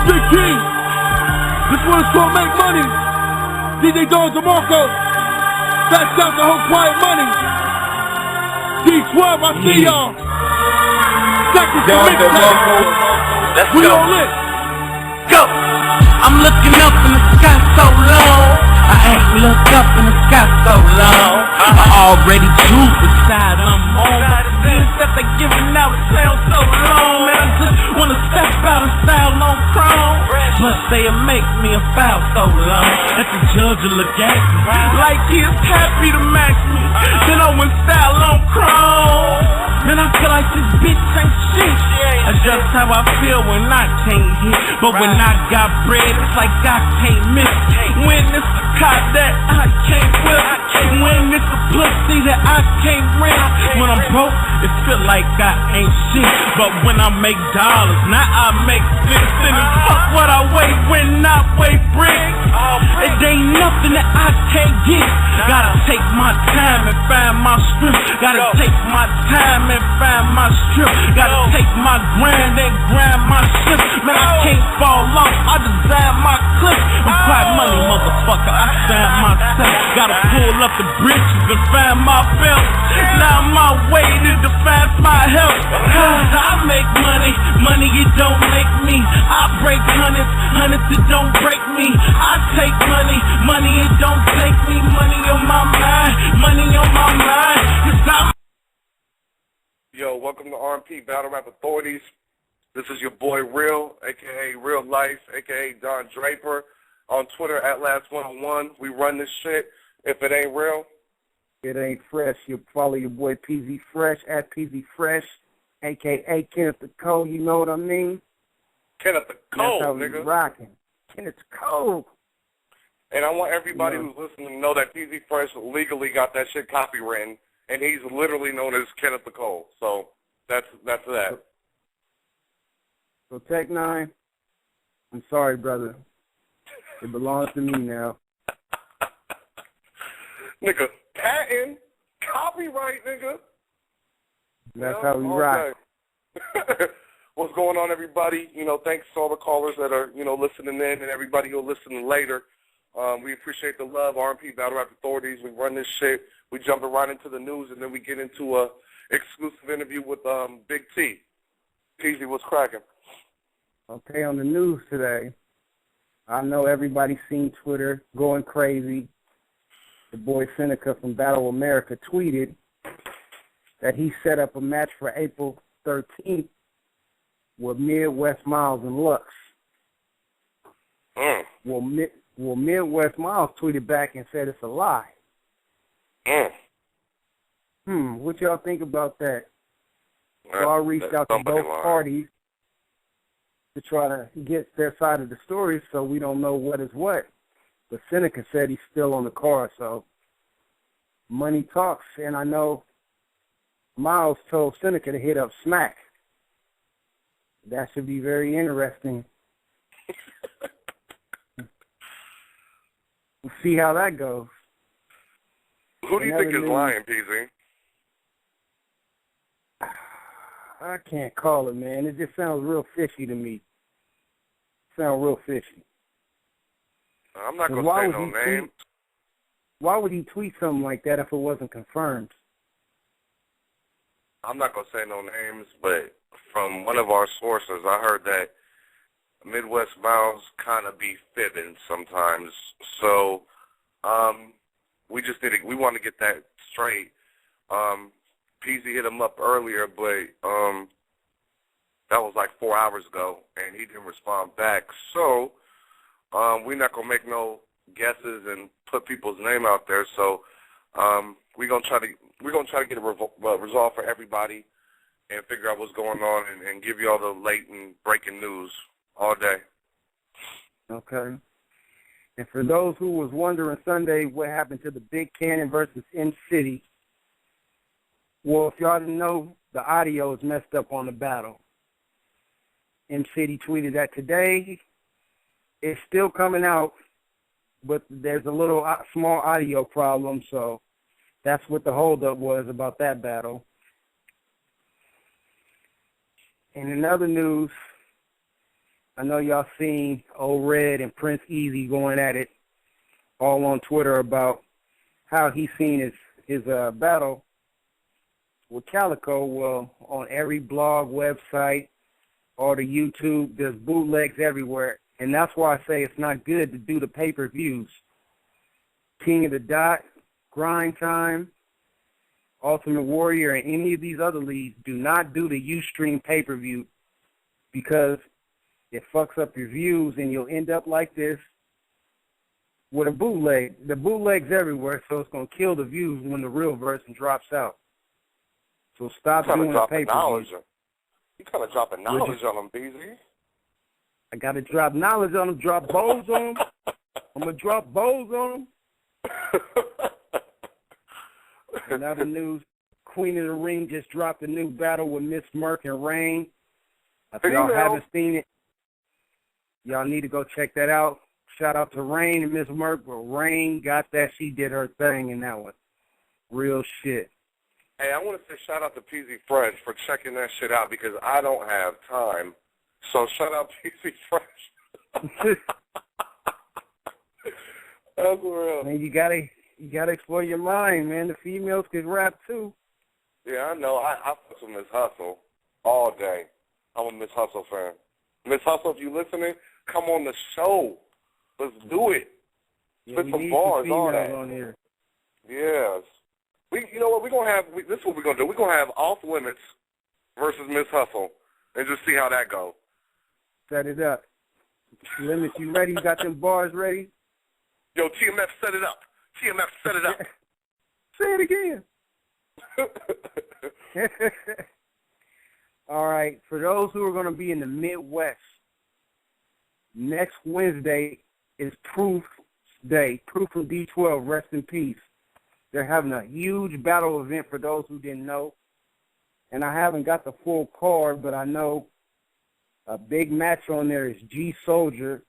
Big King. This one is called Make Money. DJ Don DeMarco. Back out the whole Quiet Money. D12, I see y'all. Second to mixtape. We all lit. Go. I'm looking up in the sky so low. I ain't looked up in the sky so long. I already choose the side I'm on. But the things that they giving out sound so long. Man, I just wanna step out and style on chrome. But they'll make me a foul so long that the judge will look at me like he is happy to match me. Then I went style on chrome. Man, I feel like this bitch ain't shit. That's just how I feel when I can't hit. But when I got bread, it's like I can't miss. When it's a cop that I can't whip. When it's a pussy that I can't rent. When I'm broke, it feel like I ain't shit. But when I make dollars, now I make sense. And it's fuck what I weigh when I weigh bricks. It ain't nothing that I can't get. Gotta take my time and find my strength. Gotta take my time and find my strength. Gotta take my grind and grind my shift. Man, I can't fall off, I design my clip. I'm quite money, motherfucker, I sign myself. Gotta pull up the bridges and find my belt. Now my way to define my health. Cause I make money, money it don't make me. I break hundreds, hundreds it don't break me. I take money, money it don't take me. Money on my mind, money on my mind. Cause I'm Yo, welcome to R&P Battle Rap Authorities. This is your boy Real, a.k.a. Real Life, a.k.a. Don Draper. On Twitter at Last101. We run this shit. If it ain't real, it ain't fresh. You follow your boy PZ Fresh at PZ Fresh, a.k.a. Kenneth the Cole. You know what I mean? Kenneth the Cole, that's how nigga. We rocking. Kenneth the Cole. And I want everybody who's listening to know that PZ Fresh legally got that shit copywritten, and he's literally known as Kenneth the Cole. So that's that. So Tech 9, I'm sorry, brother. It belongs to me now. Nigga, patent, copyright, nigga. That's how we rock. What's going on, everybody? You know, thanks to all the callers that are, you know, listening in and everybody who'll listen later. We appreciate the love. R&P Battle Rap Authorities. We run this shit. We jumping right into the news, and then we get into a exclusive interview with Big T. Peasy, what's cracking? Okay, on the news today, I know everybody's seen Twitter going crazy. The boy SENECA from Battle America tweeted that he set up a match for April 13th with Midwest Miles and Lux. Well, Midwest Miles tweeted back and said it's a lie. What y'all think about that? So I reached out to both parties to try to get their side of the story, so we don't know what is what. But SENECA said he's still on the card, so money talks. And I know Miles told SENECA to hit up Smack. That should be very interesting. We'll see how that goes. Who do you think is lying, PZ? I can't call it, man. It just sounds real fishy to me. Sounds real fishy. I'm not going to say no names. Why would he tweet something like that if it wasn't confirmed? I'm not going to say no names, but from one of our sources, I heard that Midwest Miles kind of be fibbing sometimes. So we want to get that straight. PZ hit him up earlier, but that was like 4 hours ago, and he didn't respond back. So we're not gonna make no guesses and put people's name out there. So we're gonna try to get a resolve for everybody and figure out what's going on and give you all the late and breaking news all day. Okay. And for those who was wondering Sunday what happened to the Big Cannon versus M-City, well, if y'all didn't know, the audio is messed up on the battle. M-City tweeted that today. It's still coming out, but there's a little small audio problem, so that's what the holdup was about that battle. And in other news, I know y'all seen Old Red and Prince Easy going at it all on Twitter about how he seen his battle with Calico. Well, on every blog, website, or the YouTube, there's bootlegs everywhere. And that's why I say it's not good to do the pay-per-views. King of the Dot, Grind Time, Ultimate Warrior, and any of these other leagues do not do the Ustream pay-per-view because it fucks up your views and you'll end up like this with a bootleg. The bootleg's everywhere, so it's going to kill the views when the real version drops out. So stop doing the pay-per-view. You kind of dropping knowledge on them, BZ. I got to drop knowledge on them, drop bows on them. I'm going to drop bows on them. In other news, Queen of the Ring just dropped a new battle with Miss Merck and Rain. If y'all haven't seen it, y'all need to go check that out. Shout out to Rain and Miss Merck, but Rain got that. She did her thing in that one. Real shit. Hey, I want to say shout out to PZ Fresh for checking that shit out because I don't have time. So shout out PZ Fresh. That's real. Man, you gotta explore your mind, man. The females can rap too. Yeah, I know. I fuck with Miss Hustle all day. I'm a Miss Hustle fan. Miss Hustle, if you listening, come on the show. Let's do it. Yeah, Spit some bars on that. On here. Yes. You know what? This is what we're gonna do. We're gonna have Off Limits versus Miss Hustle, and just see how that goes. Set it up. Limits, you ready? You got them bars ready? Yo, TMF, set it up. TMF, set it up. Say it again. All right. For those who are going to be in the Midwest, next Wednesday is Proof Day. Proof from D12, rest in peace. They're having a huge battle event for those who didn't know. And I haven't got the full card, but I know a big match on there is G Soldier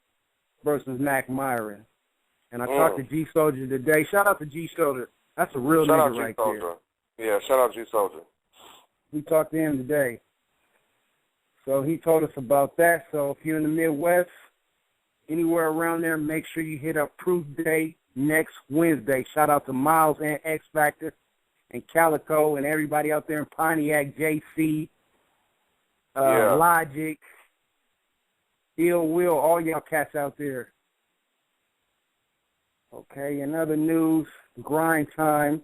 versus Mac Myron. And I talked to G Soldier today. Shout out to G Soldier. That's a real nigga right there. Yeah, shout out G Soldier. We talked to him today. So he told us about that. So if you're in the Midwest, anywhere around there, make sure you hit up Proof Day next Wednesday. Shout out to Miles and X Factor and Calico and everybody out there in Pontiac, JC, Logic, Ill Will, all y'all cats out there. Okay, in other news, Grind Time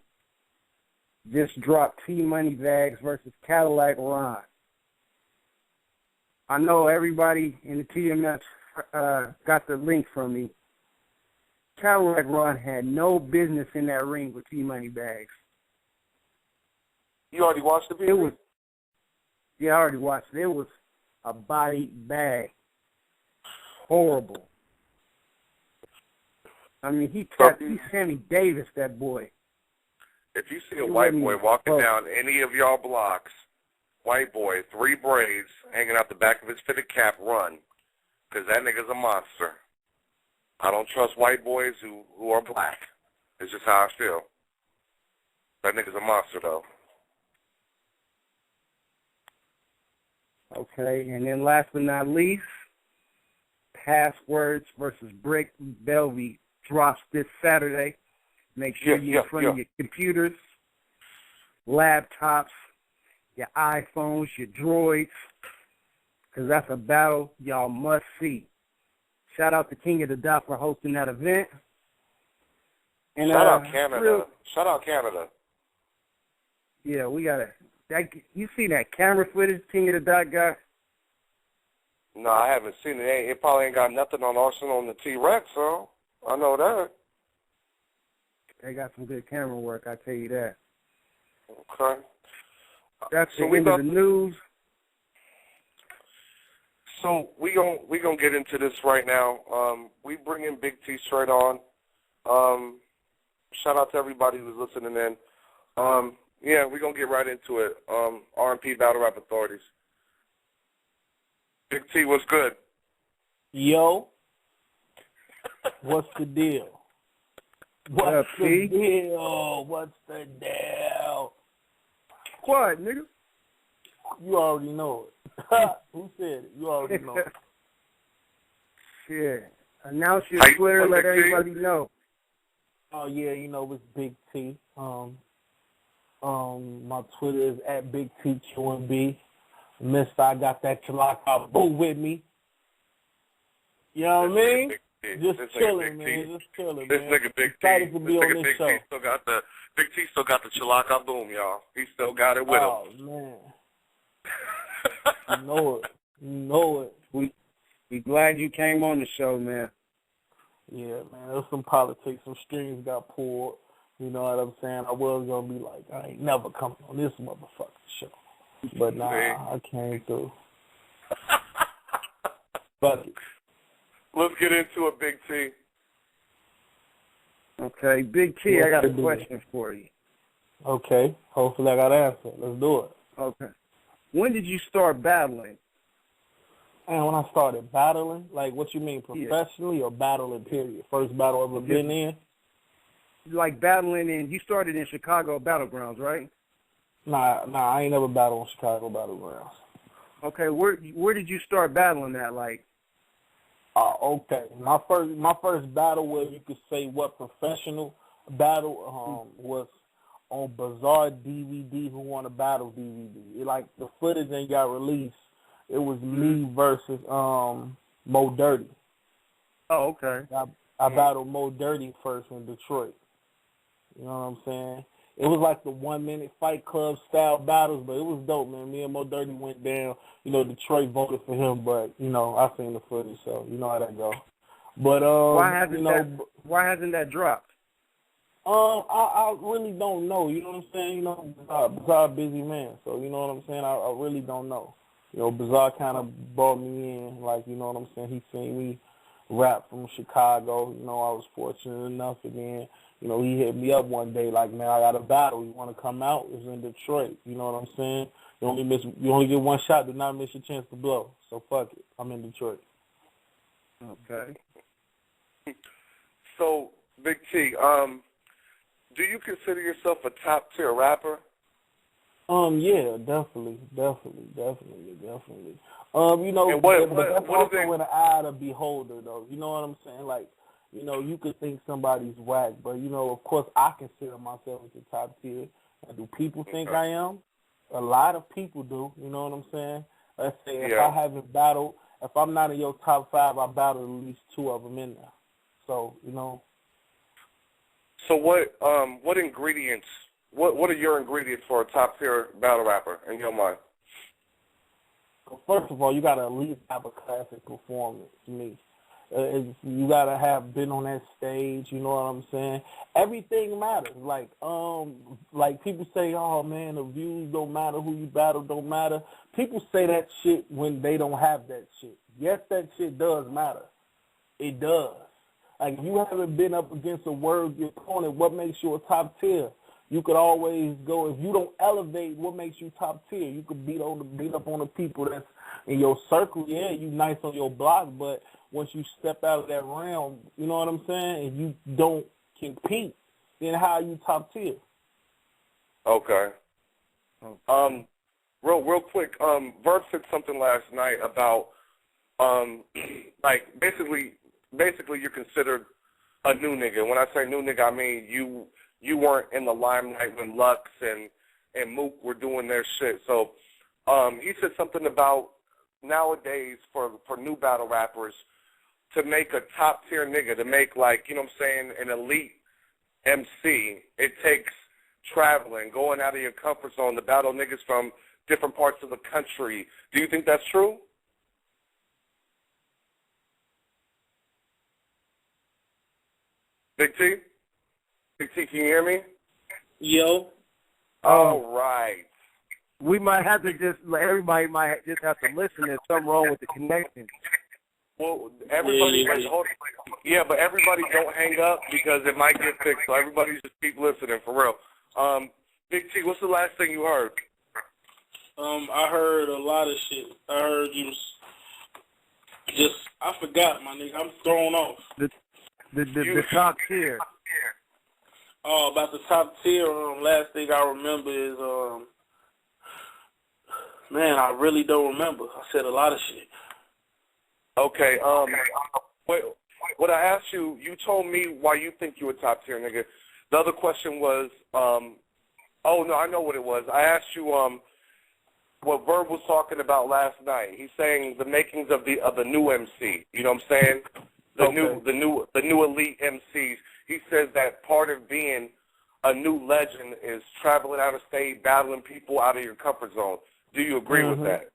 just dropped T-Money Bags versus Cadillac Ron. I know everybody in the TMS got the link from me. Cadillac Ron had no business in that ring with T-Money Bags. You already watched the video? Yeah, I already watched it. It was a body bag. Horrible. I mean, he's Sammy Davis, that boy. If you see a white boy walking down any of y'all blocks, white boy, 3 braids hanging out the back of his fitted cap, run. Because that nigga's a monster. I don't trust white boys who are black. It's just how I feel. That nigga's a monster, though. Okay, and then last but not least, Passwords versus Brick Belvy drops this Saturday. Make sure you're in front of your computers, laptops, your iPhones, your droids, because that's a battle y'all must see. Shout out to King of the Dot for hosting that event. And, Shout out Canada. Shout out Canada. Yeah, we got you see that camera footage King of the Dot got? No, I haven't seen it. It probably ain't got nothing on Arsenal on the T-Rex, so I know that. They got some good camera work, I tell you that. Okay. That's the end of the news. So we gonna get into this right now. We bring in Big T straight on. Shout out to everybody who's listening in. Yeah, we're gonna get right into it. R&P Battle Rap Authorities. Big T, what's good? Yo, what's the deal? What's the deal? What's the deal? Quiet, nigga. You already know it. Who said it? You already know it. Shit. Announce your Twitter, let everybody know. Oh yeah, you know it's Big T. My Twitter is at Big T QNB. Mister, I got that Chalaka boo with me. You know what I mean? Just chilling, man. Just chilling, this man. Nigga Big Excited T. to be on this Big show. T still got the Big T still got the Chalaka boom, y'all. He still got it with him. Oh man. You know it. You know it. We glad you came on the show, man. Yeah, man. There's some politics. Some strings got pulled. You know what I'm saying? I was gonna be like, I ain't never coming on this motherfucking show. But nah, I came through. But let's get into it, Big T. Okay, Big T, I got a question for you. Okay, hopefully I got an answer. Let's do it. Okay. When did you start battling? And when I started battling, like what you mean, professionally or battling, period? First battle I've ever been in? Like battling in, you started in Chicago Battlegrounds, right? Nah, I ain't never battled in Chicago Battlegrounds. Okay, where did you start battling at, like? Okay. My first battle where you could say what professional battle was on Bizarre DVD, Who Won a Battle DVD. Like the footage ain't got released. It was me versus Mo Dirty. Oh, okay. I battled Mo Dirty first in Detroit. You know what I'm saying? It was like the 1 minute Fight Club style battles, but it was dope, man. Me and Mo Dirty went down. You know, Detroit voted for him, but you know, I seen the footage, so you know how that go. But why hasn't that dropped? I really don't know. You know what I'm saying? You know, Bizarre busy man, so you know what I'm saying. I really don't know. You know, Bizarre kind of brought me in, like, you know what I'm saying. He seen me rap from Chicago. You know, I was fortunate enough, and then, you know, he hit me up one day like, man, I got a battle. You want to come out? It's in Detroit. You know what I'm saying? You only get one shot. Do not miss your chance to blow. So fuck it. I'm in Detroit. Okay. So, Big T, do you consider yourself a top tier rapper? Yeah, definitely. You know, but that's also in the eye of the beholder, though. You know what I'm saying? Like, you know, you could think somebody's whack, but, you know, of course, I consider myself as a top tier. And do people think I am? A lot of people do. You know what I'm saying? Let's say if I haven't battled, if I'm not in your top 5, I battled at least 2 of them in there. So, you know. So what ingredients? What are your ingredients for a top tier battle rapper in your mind? First of all, you gotta at least have a classic performance. To me, you gotta have been on that stage. You know what I'm saying? Everything matters. Like people say, oh man, the views don't matter, who you battle don't matter. People say that shit when they don't have that shit. Yes, that shit does matter. It does. Like if you haven't been up against a worthy opponent, what makes you a top tier? You could always go, if you don't elevate, what makes you top tier? You could beat up on the people that's in your circle. Yeah, you nice on your block, but once you step out of that realm, you know what I'm saying, and you don't compete, then how are you top tier? Okay. Real quick, Verb said something last night about, like, basically you're considered a new nigga. When I say new nigga, I mean you weren't in the limelight when Lux and Mook were doing their shit. So he said something about nowadays for new battle rappers to make a top-tier nigga, to make, like, you know what I'm saying, an elite MC, it takes traveling, going out of your comfort zone to battle niggas from different parts of the country. Do you think that's true? Big T? Big T, can you hear me? Yo. All right. We might have to everybody might just have to listen. There's something wrong with the connection. Well, everybody, but everybody don't hang up because it might get fixed. So everybody just keep listening, for real. Big T, what's the last thing you heard? I heard a lot of shit. I heard you I forgot, my nigga. I'm thrown off. The top tier. Oh, about the top tier, last thing I remember is, man, I really don't remember. I said a lot of shit. Okay, Wait, what I asked you, you told me why you think you were top tier, nigga. The other question was, oh no, I know what it was. I asked you, what Verb was talking about last night. He's saying the makings of the new MC. You know what I'm saying? The new elite MCs. He says that part of being a new legend is traveling out of state, battling people out of your comfort zone. Do you agree with that?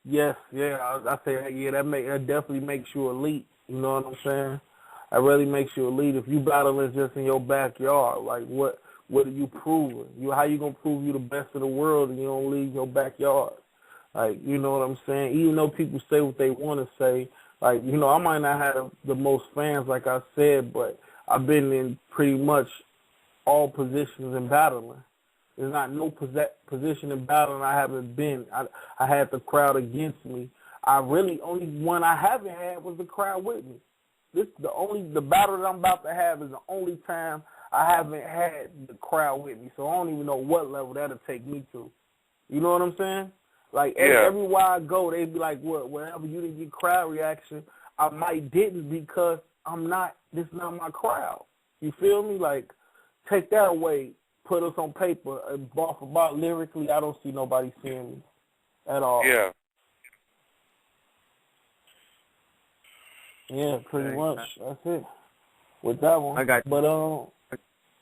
Yes, yeah. I say yeah. That definitely makes you elite. You know what I'm saying? That really makes you elite. If you battling just in your backyard, like what are you proving? How you gonna prove you the best in the world and you don't leave your backyard? Like, you know what I'm saying? Even though people say what they want to say, like, you know, I might not have the most fans, like I said, but I've been in pretty much all positions in battling. There's not no position in battling I haven't been. I had the crowd against me. Only one I haven't had was the crowd with me. The battle that I'm about to have is the only time I haven't had the crowd with me. So I don't even know what level that'll take me to. You know what I'm saying? Like, everywhere I go, they be like, wherever you didn't get crowd reaction, I might didn't because this is not my crowd. You feel me? Like, take that away, put us on paper, and bar for bar lyrically, I don't see nobody seeing me at all. Yeah. Yeah, pretty much. That's it. With that one. I got you.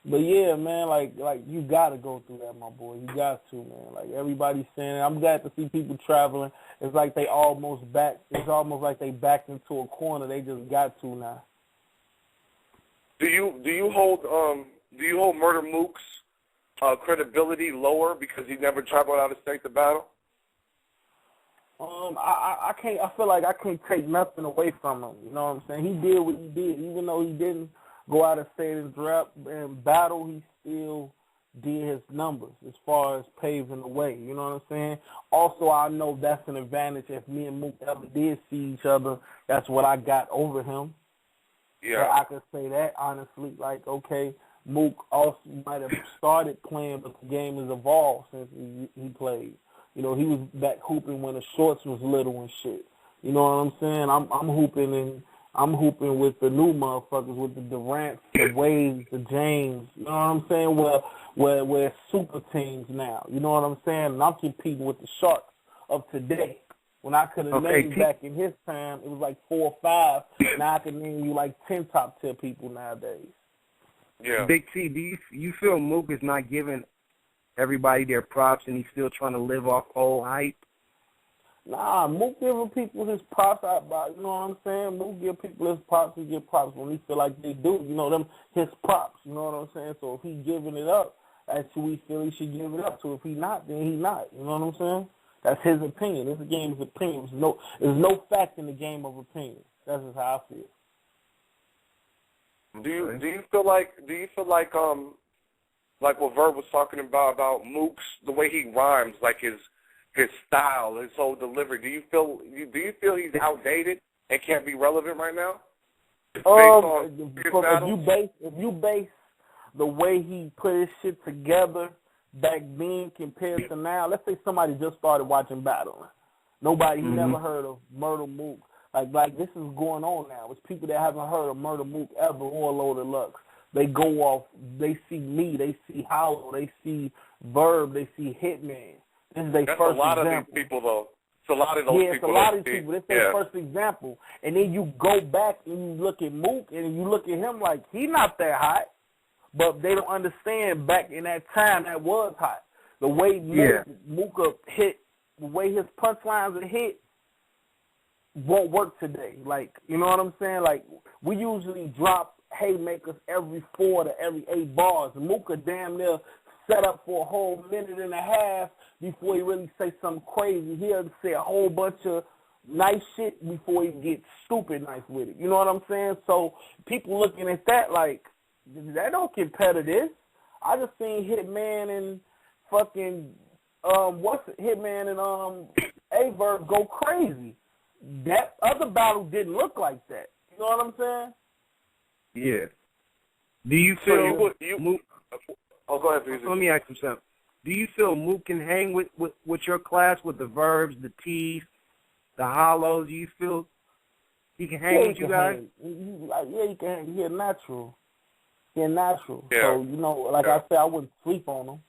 But yeah, man, like you gotta go through that, my boy. You got to, man. Like everybody's saying it. I'm glad to see people traveling. It's like they almost like they backed into a corner. They just got to now. Do you hold Murder Mook's credibility lower because he never traveled out of state to battle? I can't. I feel like I can't take nothing away from him. You know what I'm saying? He did what he did, even though he didn't go out of state and battle. He still did his numbers as far as paving the way. You know what I'm saying? Also, I know that's an advantage. If me and Mook ever did see each other, that's what I got over him. Yeah, so I can say that honestly. Like, okay, Mook also might have started playing, but the game has evolved since he played. You know, he was back hooping when the shorts was little and shit. You know what I'm saying? I'm hooping with the new motherfuckers, with the Durants, the Waves, the James. You know what I'm saying? We're super teams now. You know what I'm saying? And I'm competing with the Sharks of today. When I could have named back in his time, it was like 4 or 5. Now I can name you like 10 top tier people nowadays. Yeah. Big T, do you feel Mook is not giving everybody their props and he's still trying to live off old hype? Nah, Mook giving people his props. You know what I'm saying? Mook give people his props. He give props when he feel like they do. You know, them his props. You know what I'm saying? So if he giving it up, that's who we feel he should give it up to. If he not, then he not. You know what I'm saying? That's his opinion. This game is opinion. There's no fact in the game of opinion. That's just how I feel. Do you feel like what Verb was talking about Mook's, the way he rhymes, like his style, his whole delivery? Do you feel he's outdated and can't be relevant right now? If you base the way he put his shit together back then compared to now, let's say somebody just started watching battling. Nobody never heard of Murder Mook. Like this is going on now. It's people that haven't heard of Murder Mook ever or Loaded Lux. They go off, they see me, they see Hollow, they see Verb, they see Hitman. This is their first example. That's a lot of these people, though. It's a lot of those people. Yeah, it's a lot of people. This is their first example. And then you go back and you look at Mook and you look at him like he's not that hot. But they don't understand back in that time that was hot. The way Mook hit, the way his punchlines are hit won't work today. Like, you know what I'm saying? Like, we usually drop haymakers every 4 to every 8 bars. Mook damn near set up for a whole minute and a half before he really say something crazy. He'll say a whole bunch of nice shit before he gets stupid nice with it. You know what I'm saying? So people looking at that like, that don't compare to this. I just seen Hitman and fucking Hitman and Averb go crazy. That other battle didn't look like that. You know what I'm saying? Yeah. Do you feel Mook? Oh, go ahead, please. Let me ask you something. Do you feel Mook can hang with your class, with the Verbs, the T's, the Hollows? Do you feel He can hang with you guys? Yeah, he can hang. He's natural. He's natural. Yeah. So, you know, like I said, I wouldn't sleep on him.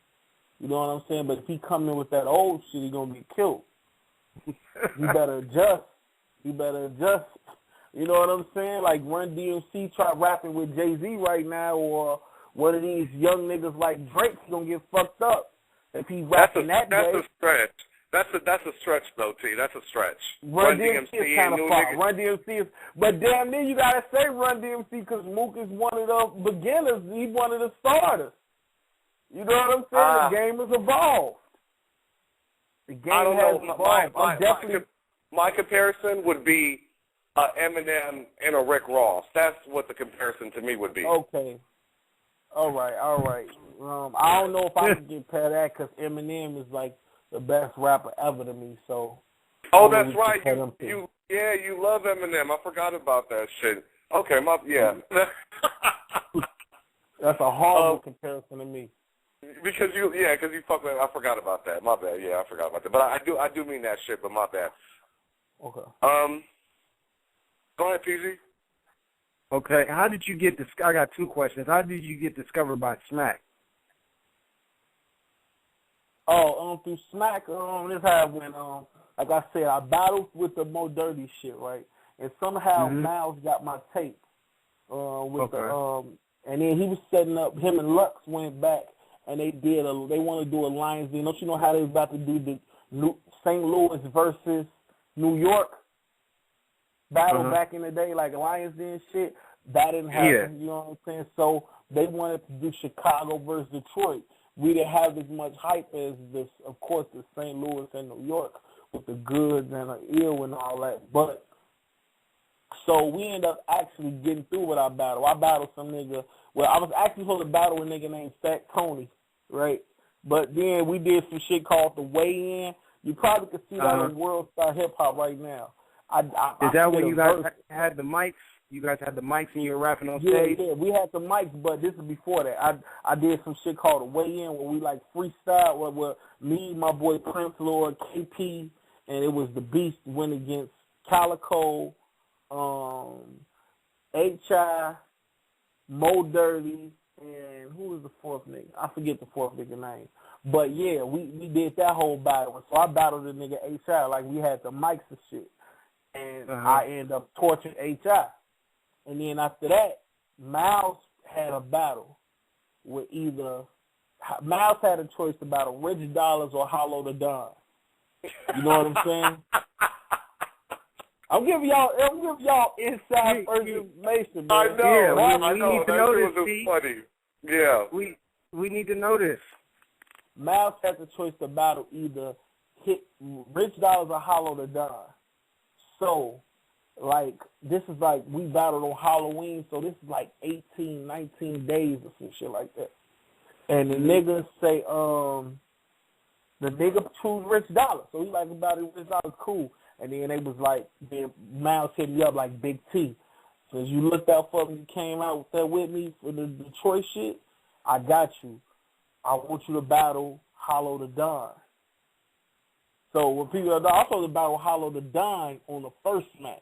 You know what I'm saying? But if he come in with that old shit, he going to get killed. You better adjust. You better adjust. You know what I'm saying? Like Run DMC try rapping with Jay-Z right now, or one of these young niggas like Drake's going to get fucked up if he rapping that way. That's a stretch. That's a stretch, though, T. That's a stretch. Run DMC is kind of far. Run DMC is, but damn near you gotta say Run DMC because Mook is one of the beginners. He's one of the starters. You know what I'm saying? The game has evolved. The game has evolved. My comparison would be Eminem and a Rick Ross. That's what the comparison to me would be. Okay. All right. I don't know if I can get past that because Eminem is like the best rapper ever to me. So. Oh, that's right. You love Eminem. I forgot about that shit. Okay, That's a horrible comparison to me. Because you fuck with. I forgot about that. My bad. Yeah, I forgot about that. But I do mean that shit. But my bad. Okay. Go ahead, PZ. Okay. How did you get I got two questions. How did you get discovered by Smack? Through Smack, this how it went. Like I said, I battled with the Mo Dirty shit, right? And somehow Miles got my tape. And then he was setting up. Him and Lux went back, and they want to do a Lions Den. Don't you know how they was about to do the St. Louis versus New York battle back in the day, like Lions Den shit? That didn't happen. You know what I'm saying? So they wanted to do Chicago versus Detroit. We didn't have as much hype as this, of course, the St. Louis and New York with the goods and the ill and all that. But so we ended up actually getting through with our battle. I battled some nigga. Well, I was actually supposed to battle a nigga named Fat Tony, right? But then we did some shit called the Weigh In. You probably could see that on World Star Hip Hop right now. Is that when you guys had the mics? You guys had the mics and you were rapping on stage? Yeah, we had the mics, but this is before that. I did some shit called a Weigh-In where we like freestyle, where me, my boy Prince Lord, KP, and it was the Beast went against Calico, H.I., Mo Dirty, and who was the fourth nigga? I forget the fourth nigga name. But yeah, we did that whole battle. So I battled the nigga H.I. like we had the mics and shit. And I ended up torching H.I. And then after that, Miles had a battle with Miles had a choice to battle Rich Dollars or Hollow the Don. You know what I'm saying? I'm giving y'all inside first information, man. I know. Yeah, we need to know this. Funny. Yeah. We need to know this. Miles had the choice to battle either hit Rich Dollars or Hollow the Don. So, like, this is like we battled on Halloween, so this is like 18, 19 days or some shit like that. And the nigga say, the nigga choose Rich Dollar. So he like about it, Rich Dollar's cool. And then they was like, then Miles hit me up like Big T. So as you looked out for me, you came out with that with me for the Detroit shit, I got you. I want you to battle Hollow the Don. So when people are I was supposed to battle Hollow the Don on the first match.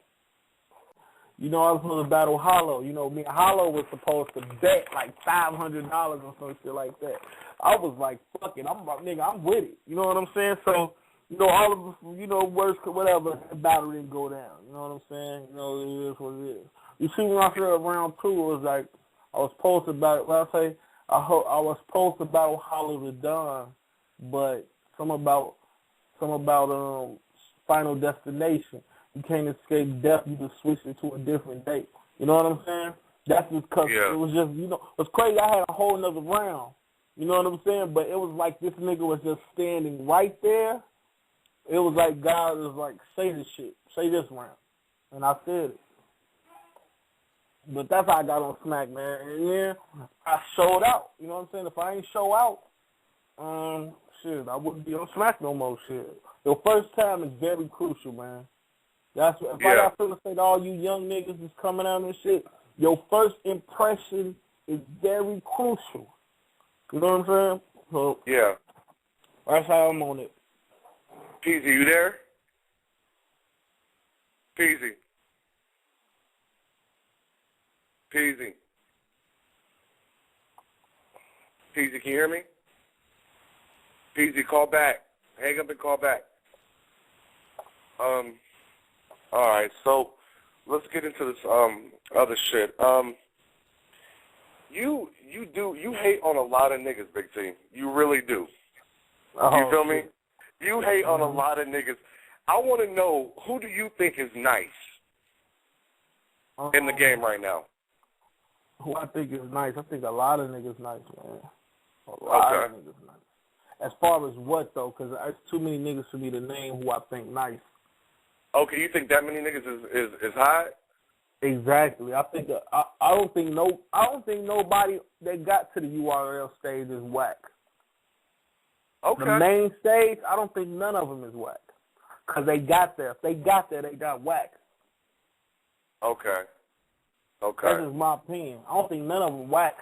You know, I was supposed to battle Hollow. You know, me and Hollow was supposed to bet like $500 or some shit like that. I was like, fuck it, I'm with it. You know what I'm saying? So, you know, all of, you know, worst, whatever, the battle didn't go down. You know what I'm saying? You know, it is what it is. You see, when I said round two, it was like, I was supposed to battle, I was supposed to battle Hollow the Don, but some about Final Destination. You can't escape death. You just switch it to a different date. You know what I'm saying? That's just because it was just, you know, it was crazy. I had a whole nother round. You know what I'm saying? But it was like this nigga was just standing right there. It was like God was like, say this shit. Say this round. And I said it. But that's how I got on Smack, man. And yeah, I showed out. You know what I'm saying? If I ain't show out, shit, I wouldn't be on Smack no more, shit. Your first time is very crucial, man. That's what, if I got something to say to all you young niggas that's coming out and shit, your first impression is very crucial. You know what I'm saying? So, yeah. That's how I'm on it. Peasy, you there? Peasy. Peasy, can you hear me? Peasy, call back. Hang up and call back. All right, so let's get into this other shit. You hate on a lot of niggas, Big T. You really do. You feel me? You hate on a lot of niggas. I want to know, who do you think is nice in the game right now? Who I think is nice? I think a lot of niggas nice, man. A lot of niggas nice. As far as what, though? Because there's too many niggas for me to name who I think nice. Okay, you think that many niggas is high? Exactly. I think I don't think nobody that got to the URL stage is whack. Okay. The main stage, I don't think none of them is whack. Because they got there. If they got there, they got whack. Okay. That's just my opinion. I don't think none of them whack.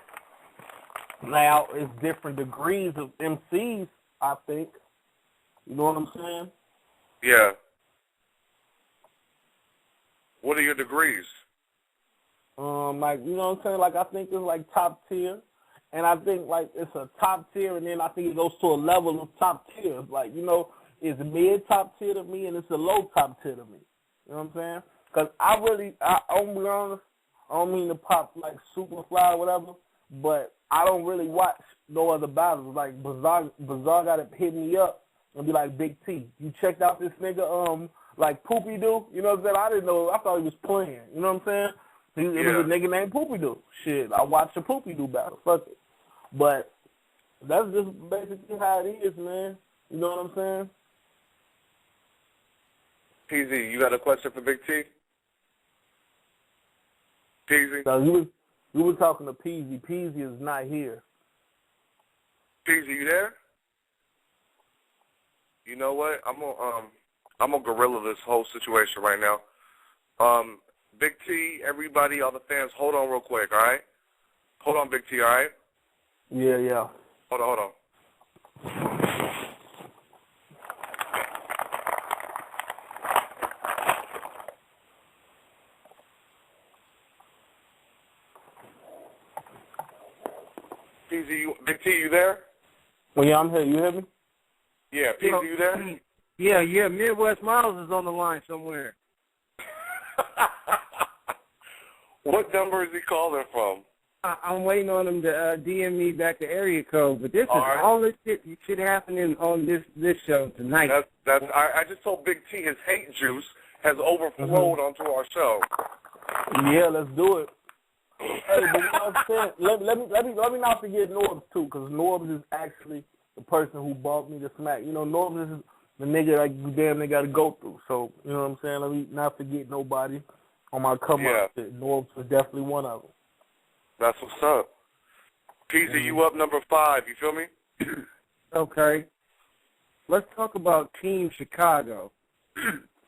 Now, it's different degrees of MCs, I think. You know what I'm saying? Yeah. What are your degrees? Like, you know what I'm saying? Like, I think it's like top tier. And I think, like, it's a top tier, and then I think it goes to a level of top tier. Like, you know, it's mid top tier to me, and it's a low top tier to me. You know what I'm saying? Because I'm be honest, I don't mean to pop, like, super fly or whatever, but I don't really watch no other battles. Like, Bizarre got to hit me up and be like, Big T, you checked out this nigga, like, Poopy Doo? You know what I'm saying? I didn't know. I thought he was playing. You know what I'm saying? It was a nigga named Poopy Doo. Shit, I watched a Poopy Doo battle. Fuck it. But that's just basically how it is, man. You know what I'm saying? PZ, you got a question for Big T? PZ? So you were talking to Peasy. Peasy is not here. PZ, you there? You know what? I'm gonna gorilla this whole situation right now. Big T, everybody, all the fans, hold on real quick, all right? Hold on, Big T, all right? Yeah. Hold on. Big T, you there? Well, yeah, I'm here. You hear me? Yeah, PZ, you there? Yeah, Midwest Miles is on the line somewhere. What number is he calling from? I'm waiting on him to DM me back the area code, but this is all this shit happening on this show tonight. I just told Big T his hate juice has overflowed onto our show. Yeah, let's do it. Hey, but you know what I'm saying? Let me not forget Norbs too, because Norbs is actually the person who bought me the smack. You know, Norbs is the nigga like you damn near got to go through. So you know what I'm saying? Let me not forget nobody on my come up shit. Norbs was definitely one of them. That's what's up. PZ, you up number 5, you feel me? Okay. Let's talk about Team Chicago.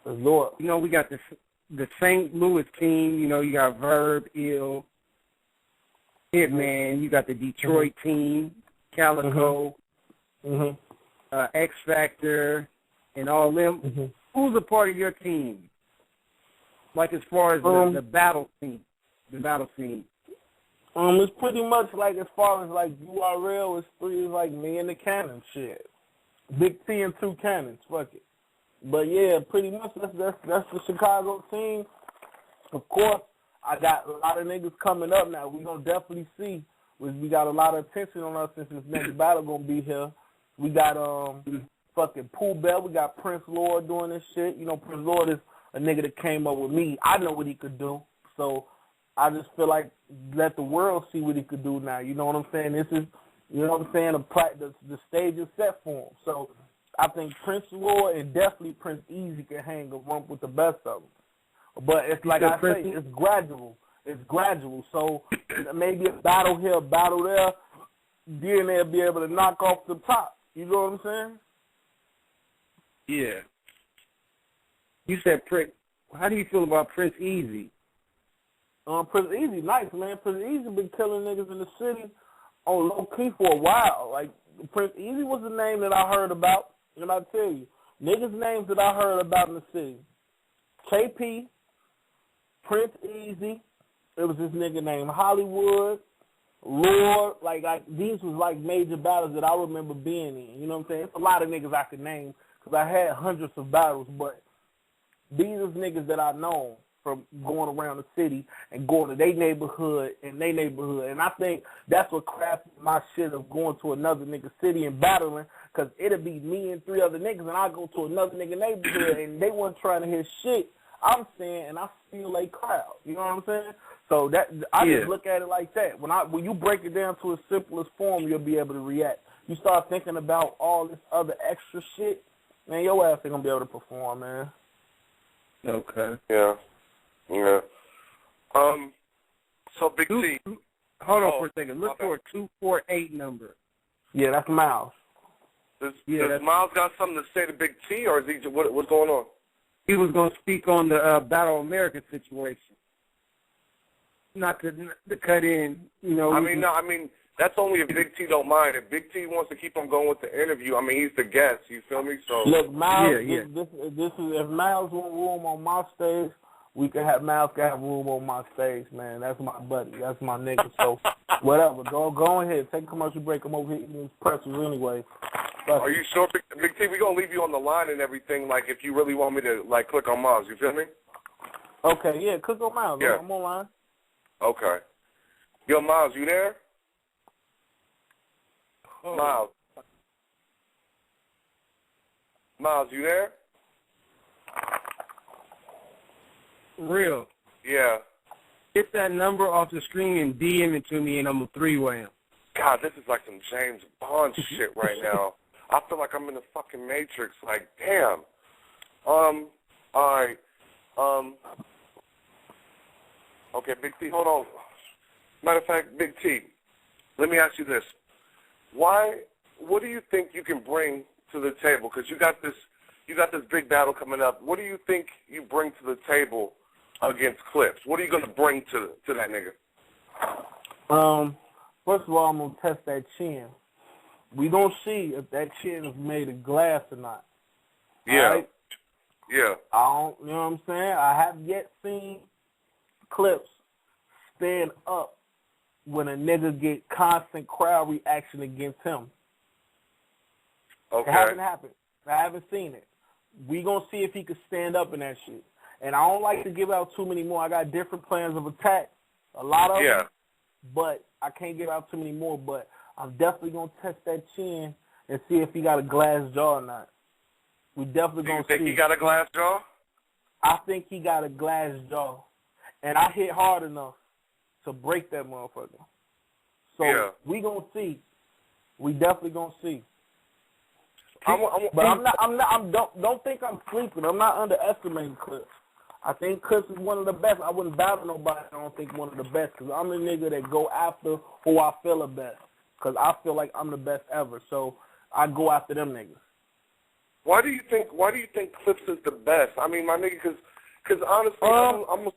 Lord. You know, we got the St. Louis team. You know, you got Verb, Ill, Hitman. You got the Detroit team, Calico, X Factor, and all them. Who's a part of your team? Like as far as the battle scene, It's pretty much like as far as like URL, it's like me and the Cannon shit. Big T and 2 Cannons, fuck it. But yeah, pretty much that's the Chicago team. Of course, I got a lot of niggas coming up now. We gonna definitely see. We got a lot of attention on us since this next battle gonna be here. We got fucking Pooh Bell. We got Prince Lord doing this shit. You know, Prince Lord is a nigga that came up with me. I know what he could do, so I just feel like let the world see what he could do now. You know what I'm saying? This is, you know what I'm saying, the stage is set for him. So I think Prince Lord and definitely Prince Easy can hang a rump with the best of them. But it's like I say, it's gradual. It's gradual. So maybe a battle here, a battle there, then they'll be able to knock off the top. You know what I'm saying? Yeah. You said Prince. How do you feel about Prince Easy? Prince Easy, nice, man. Prince Easy been killing niggas in the city on low key for a while. Like, Prince Easy was the name that I heard about, and I tell you, niggas' names that I heard about in the city: KP, Prince Easy. It was this nigga named Hollywood. Lord, like these was like major battles that I remember being in. You know what I'm saying? It's a lot of niggas I could name because I had hundreds of battles, but these is niggas that I know from going around the city and going to their neighborhood and their neighborhood. And I think that's what crafted my shit of going to another nigga city and battling, because it'll be me and 3 other niggas, and I go to another nigga neighborhood and they weren't trying to hear shit I'm saying, and I feel a crowd. You know what I'm saying? So that I just look at it like that. When you break it down to its simplest form, you'll be able to react. You start thinking about all this other extra shit, man, your ass ain't gonna be able to perform, man. Okay. Yeah. Yeah. So Big T. Hold on for a second. Look for a 248 number. Yeah, that's Miles. Does Miles got something to say to Big T, or is he what's going on? He was going to speak on the Battle America situation. Not to cut in, you know. I mean, that's only if Big T don't mind. If Big T wants to keep on going with the interview, I mean, he's the guest. You feel me? So look, Miles. This is if Miles want room on my stage, Miles can have room on my stage, man. That's my buddy. That's my nigga. So whatever. Go ahead. Take a commercial break. I'm over here eating these pretzels anyway. Are you sure, Big T? We're gonna leave you on the line and everything. Like, if you really want me to click on Miles, you feel me? Okay. Yeah. Click on Miles. Yeah. I'm online. Okay. Yo, Miles, you there? Oh. Miles, you there? Real. Yeah. Get that number off the screen and DM it to me, and I'm a 3-way him. God, this is like some James Bond shit right now. I feel like I'm in the fucking Matrix. Like, damn. All right. Okay, Big T, hold on. Matter of fact, Big T, let me ask you this. What do you think you can bring to the table? Because you got this big battle coming up. What do you think you bring to the table against Clips? What are you going to bring to that nigga? First of all, I'm going to test that chin. We going to see if that chin is made of glass or not. Yeah. Right? Yeah. You know what I'm saying? I have yet seen Clips stand up when a nigga get constant crowd reaction against him. Okay. It hasn't happened. I haven't seen it. We going to see if he could stand up in that shit. And I don't like to give out too many more. I got different plans of attack, a lot of them, but I can't give out too many more. But I'm definitely going to test that chin and see if he got a glass jaw or not. We definitely going to see. You think he got a glass jaw? I think he got a glass jaw. And I hit hard enough to break that motherfucker. So we going to see. We definitely going to see. Don't think I'm sleeping. I'm not underestimating Clips. I think Clips is one of the best. I wouldn't battle nobody. I don't think one of the best, because I'm the nigga that go after who I feel the best, because I feel like I'm the best ever. So I go after them niggas. Why do you think Clips is the best? I mean, my nigga, because honestly, I'm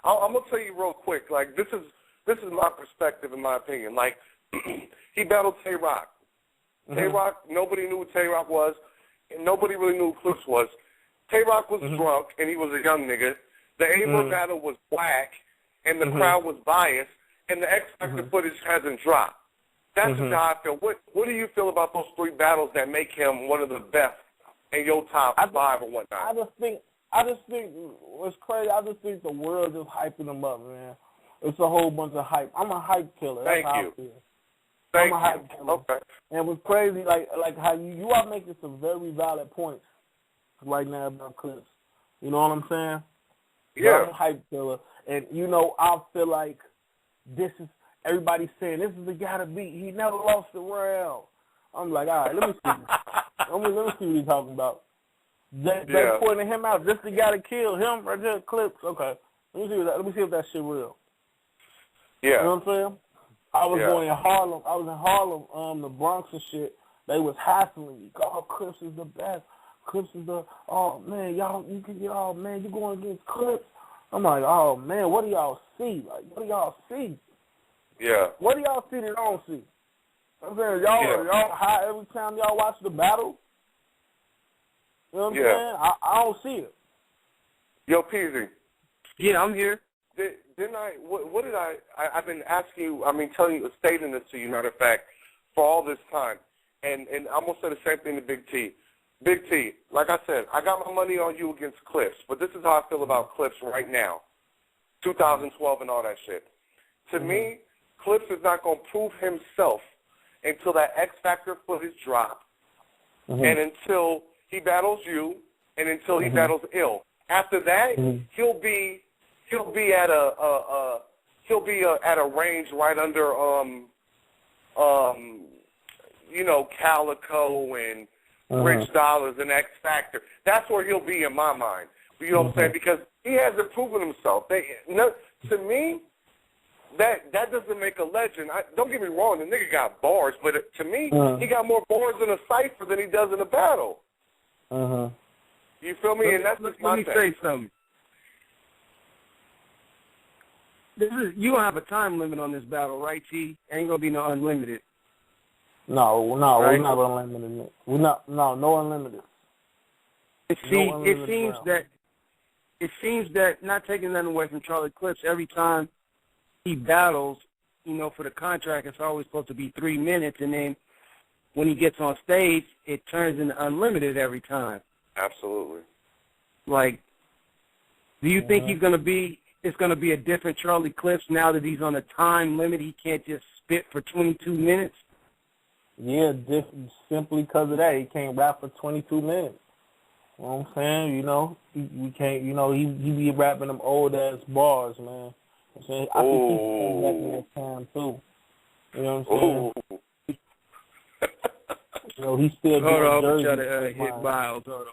gonna tell you real quick. Like, this is my perspective and my opinion. Like, he battled Tay-Rock. Tay-Rock, nobody knew who Tay-Rock was, and nobody really knew who Clips was. Tay-Rock was drunk, and he was a young nigga. The Aver battle was whack, and the crowd was biased, and the X Factor footage hasn't dropped. That's just how I feel. What do you feel about those 3 battles that make him one of the best in your top 5 or whatnot? I just think what's crazy, I just think the world is hyping him up, man. It's a whole bunch of hype. I'm a hype killer. That's how I feel. I'm a hype killer. Okay. And what's crazy, like how you are making some very valid points right now about Clips. You know what I'm saying? Yeah. I'm a hype killer. And, you know, I feel like this is, everybody's saying this is the guy to beat. He never lost a round. I'm like, all right, let me see. let me see what he's talking about. They pointing him out. This the guy to kill him right there, Clips. Okay. Let me see if that shit real. Yeah. You know what I'm saying? I was going in Harlem. I was in Harlem, the Bronx and shit. They was hassling me. Oh, Clips is the best. Clips is the, oh, man, you going against Clips. I'm like, oh, man, what do y'all see? Like, what do y'all see? Yeah. What do y'all see that I don't see? I'm saying, y'all high every time y'all watch the battle? You know what I'm saying? I don't see it. Yo, Peasy. Yeah, I'm here. Didn't I? What did I? I've been asking you. I mean, stating this to you. Matter of fact, for all this time, and I'm gonna say the same thing to Big T. Big T, like I said, I got my money on you against Clips, but this is how I feel about Clips right now, 2012 and all that shit. To me, Clips is not gonna prove himself until that X Factor footage drop, and until he battles you, and until he battles Ill. After that, he'll be at a range right under you know, Calico and Rich Dollars and X Factor. That's where he'll be in my mind. You know what I'm saying? Because he hasn't proven himself. To me, that doesn't make a legend. Don't get me wrong, the nigga got bars, but to me, he got more bars in a cipher than he does in a battle. You feel me? And that's just my thing. Let me say something. You don't have a time limit on this battle, right, T? Ain't gonna be no unlimited. No, right? We're not unlimited. No unlimited. It seems that not taking nothing away from Charlie Clips, every time he battles, you know, for the contract, it's always supposed to be 3 minutes, and then when he gets on stage, it turns into unlimited every time. Absolutely. Like, do you think it's going to be a different Charlie Clips now that he's on a time limit? He can't just spit for 22 minutes? Yeah, simply because of that. He can't rap for 22 minutes. You know what I'm saying? You know, he can't, you know, he be rapping them old-ass bars, man. I'm saying, I think he's coming back in that time, too. You know what I'm saying? You know, he's still doing Jersey. Hold on, I'm trying to hit Miles. Hold on.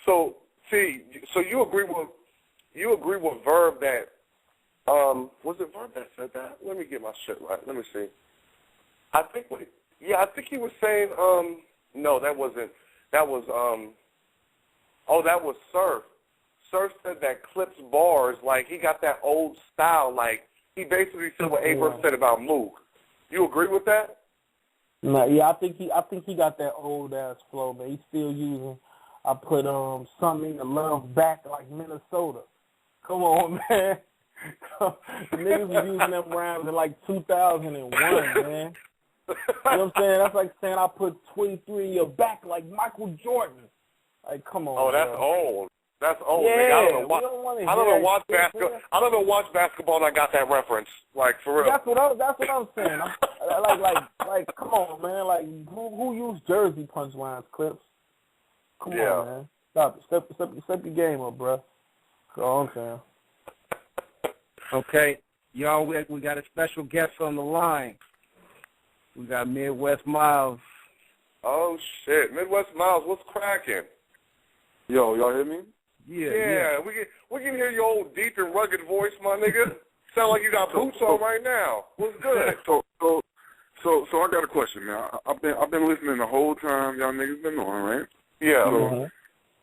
So, see, so you agree with Verb that, was it Verb that said that? Let me get my shit right. Let me see. I think he was saying, no, that wasn't, that was, that was Surf. Surf said that Clips bars, like, he got that old style, like, he basically said what Abrams said about Mook. You agree with that? No, yeah, I think he got that old ass flow, but he's still using. I put something to love back like Minnesota. Come on, man. Niggas was using them rhymes in like 2001, man. You know what I'm saying? That's like saying I put 23 in your back like Michael Jordan. Like, come on. Oh, that's old. That's old. Yeah, nigga. I don't watch basketball. I don't even watch basketball and I got that reference. Like, for real. That's what I'm saying. Like, come on, man. Like, who used Jersey punchlines, Clips? Come on, man. Stop it. Step your game up, bro. That's all I'm saying. Okay. Y'all, we got a special guest on the line. We got Midwest Miles. Oh, shit. Midwest Miles, what's cracking? Yo, y'all hear me? Yeah. We can hear your old deep and rugged voice, my nigga. Sound like you got boots on right now. What's good? So I got a question, man. I've been listening the whole time y'all niggas been on, right? Yeah. So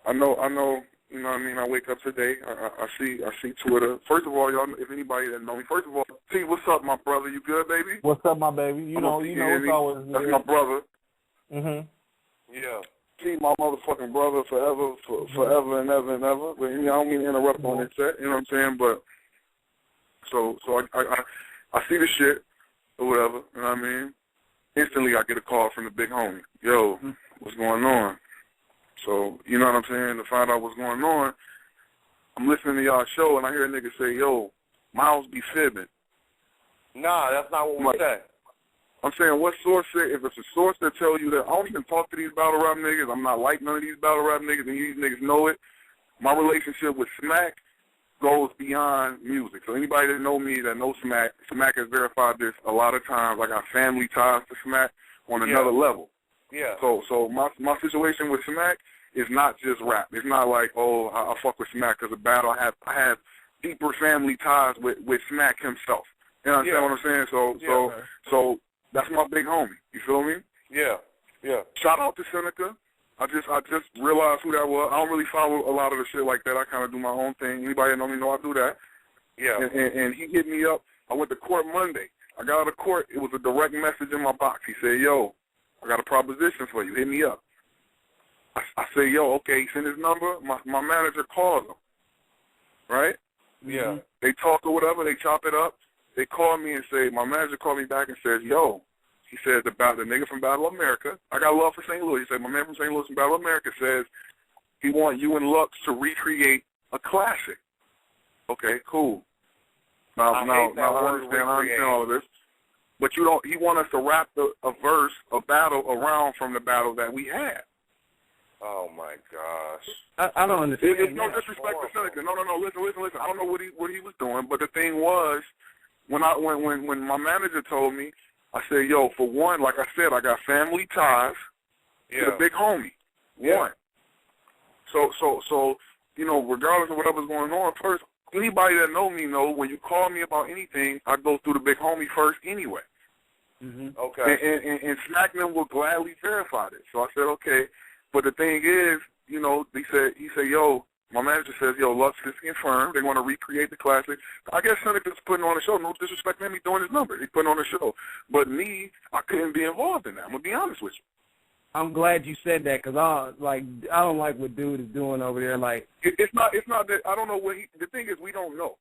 I know. You know what I mean? I wake up today. I see Twitter. First of all, y'all, if anybody that know me, first of all, T, what's up, my brother? You good, baby? What's up, my baby? You know, it's always good. That's my brother. Yeah. T, my motherfucking brother, forever and ever and ever. But you know, I don't mean to interrupt on this set. You know what I'm saying? But so I see the shit or whatever. You know what I mean? Instantly, I get a call from the big homie. Yo, what's going on? So, you know what I'm saying? To find out what's going on, I'm listening to y'all show, and I hear a nigga say, yo, Miles be fibbing. Nah, that's not what we said. I'm saying, what source said, if it's a source that tells you that I don't even talk to these battle rap niggas, I'm not like none of these battle rap niggas, and these niggas know it, my relationship with Smack goes beyond music. So anybody that know me, that knows Smack has verified this a lot of times. I got family ties to Smack on another level. Yeah. So my situation with Smack is not just rap. It's not like, oh, I fuck with Smack because of battle. I have deeper family ties with Smack himself. You understand what I'm saying? So that's my big homie. You feel me? Yeah. Yeah. Shout out to SENECA. I just realized who that was. I don't really follow a lot of the shit like that. I kind of do my own thing. Anybody that know me know I do that. Yeah. And he hit me up. I went to court Monday. I got out of court. It was a direct message in my box. He said, yo, I got a proposition for you. Hit me up. I say, yo, okay, send his number. My manager calls him, right? Yeah. They talk or whatever, they chop it up. They call me and say, my manager called me back and says, yo, he said, the nigga from Battle of America, I got love for St. Louis. He said, my man from St. Louis from Battle of America says he want you and Lux to recreate a classic. Okay, cool. Now I understand all of this. But he want us to wrap a battle around from the battle that we had. Oh my gosh! I don't understand. There's no disrespect to Seneca. No. Listen. I don't know what he was doing, but the thing was, when my manager told me, I said, yo, for one, like I said, I got family ties to the big homie. One. So regardless of whatever's going on, first, anybody that know me know when you call me about anything, I go through the big homie first anyway. Okay. And Smackman will gladly verify this. So I said, okay. But the thing is, he said, yo, my manager says, yo, Lux is confirmed. They want to recreate the classic. I guess Seneca's putting on a show. No disrespect to him, he's doing his number. He's putting on a show. But me, I couldn't be involved in that. I'm going to be honest with you. I'm glad you said that because I don't like what dude is doing over there. Like it's not that I don't know what the thing is, we don't know.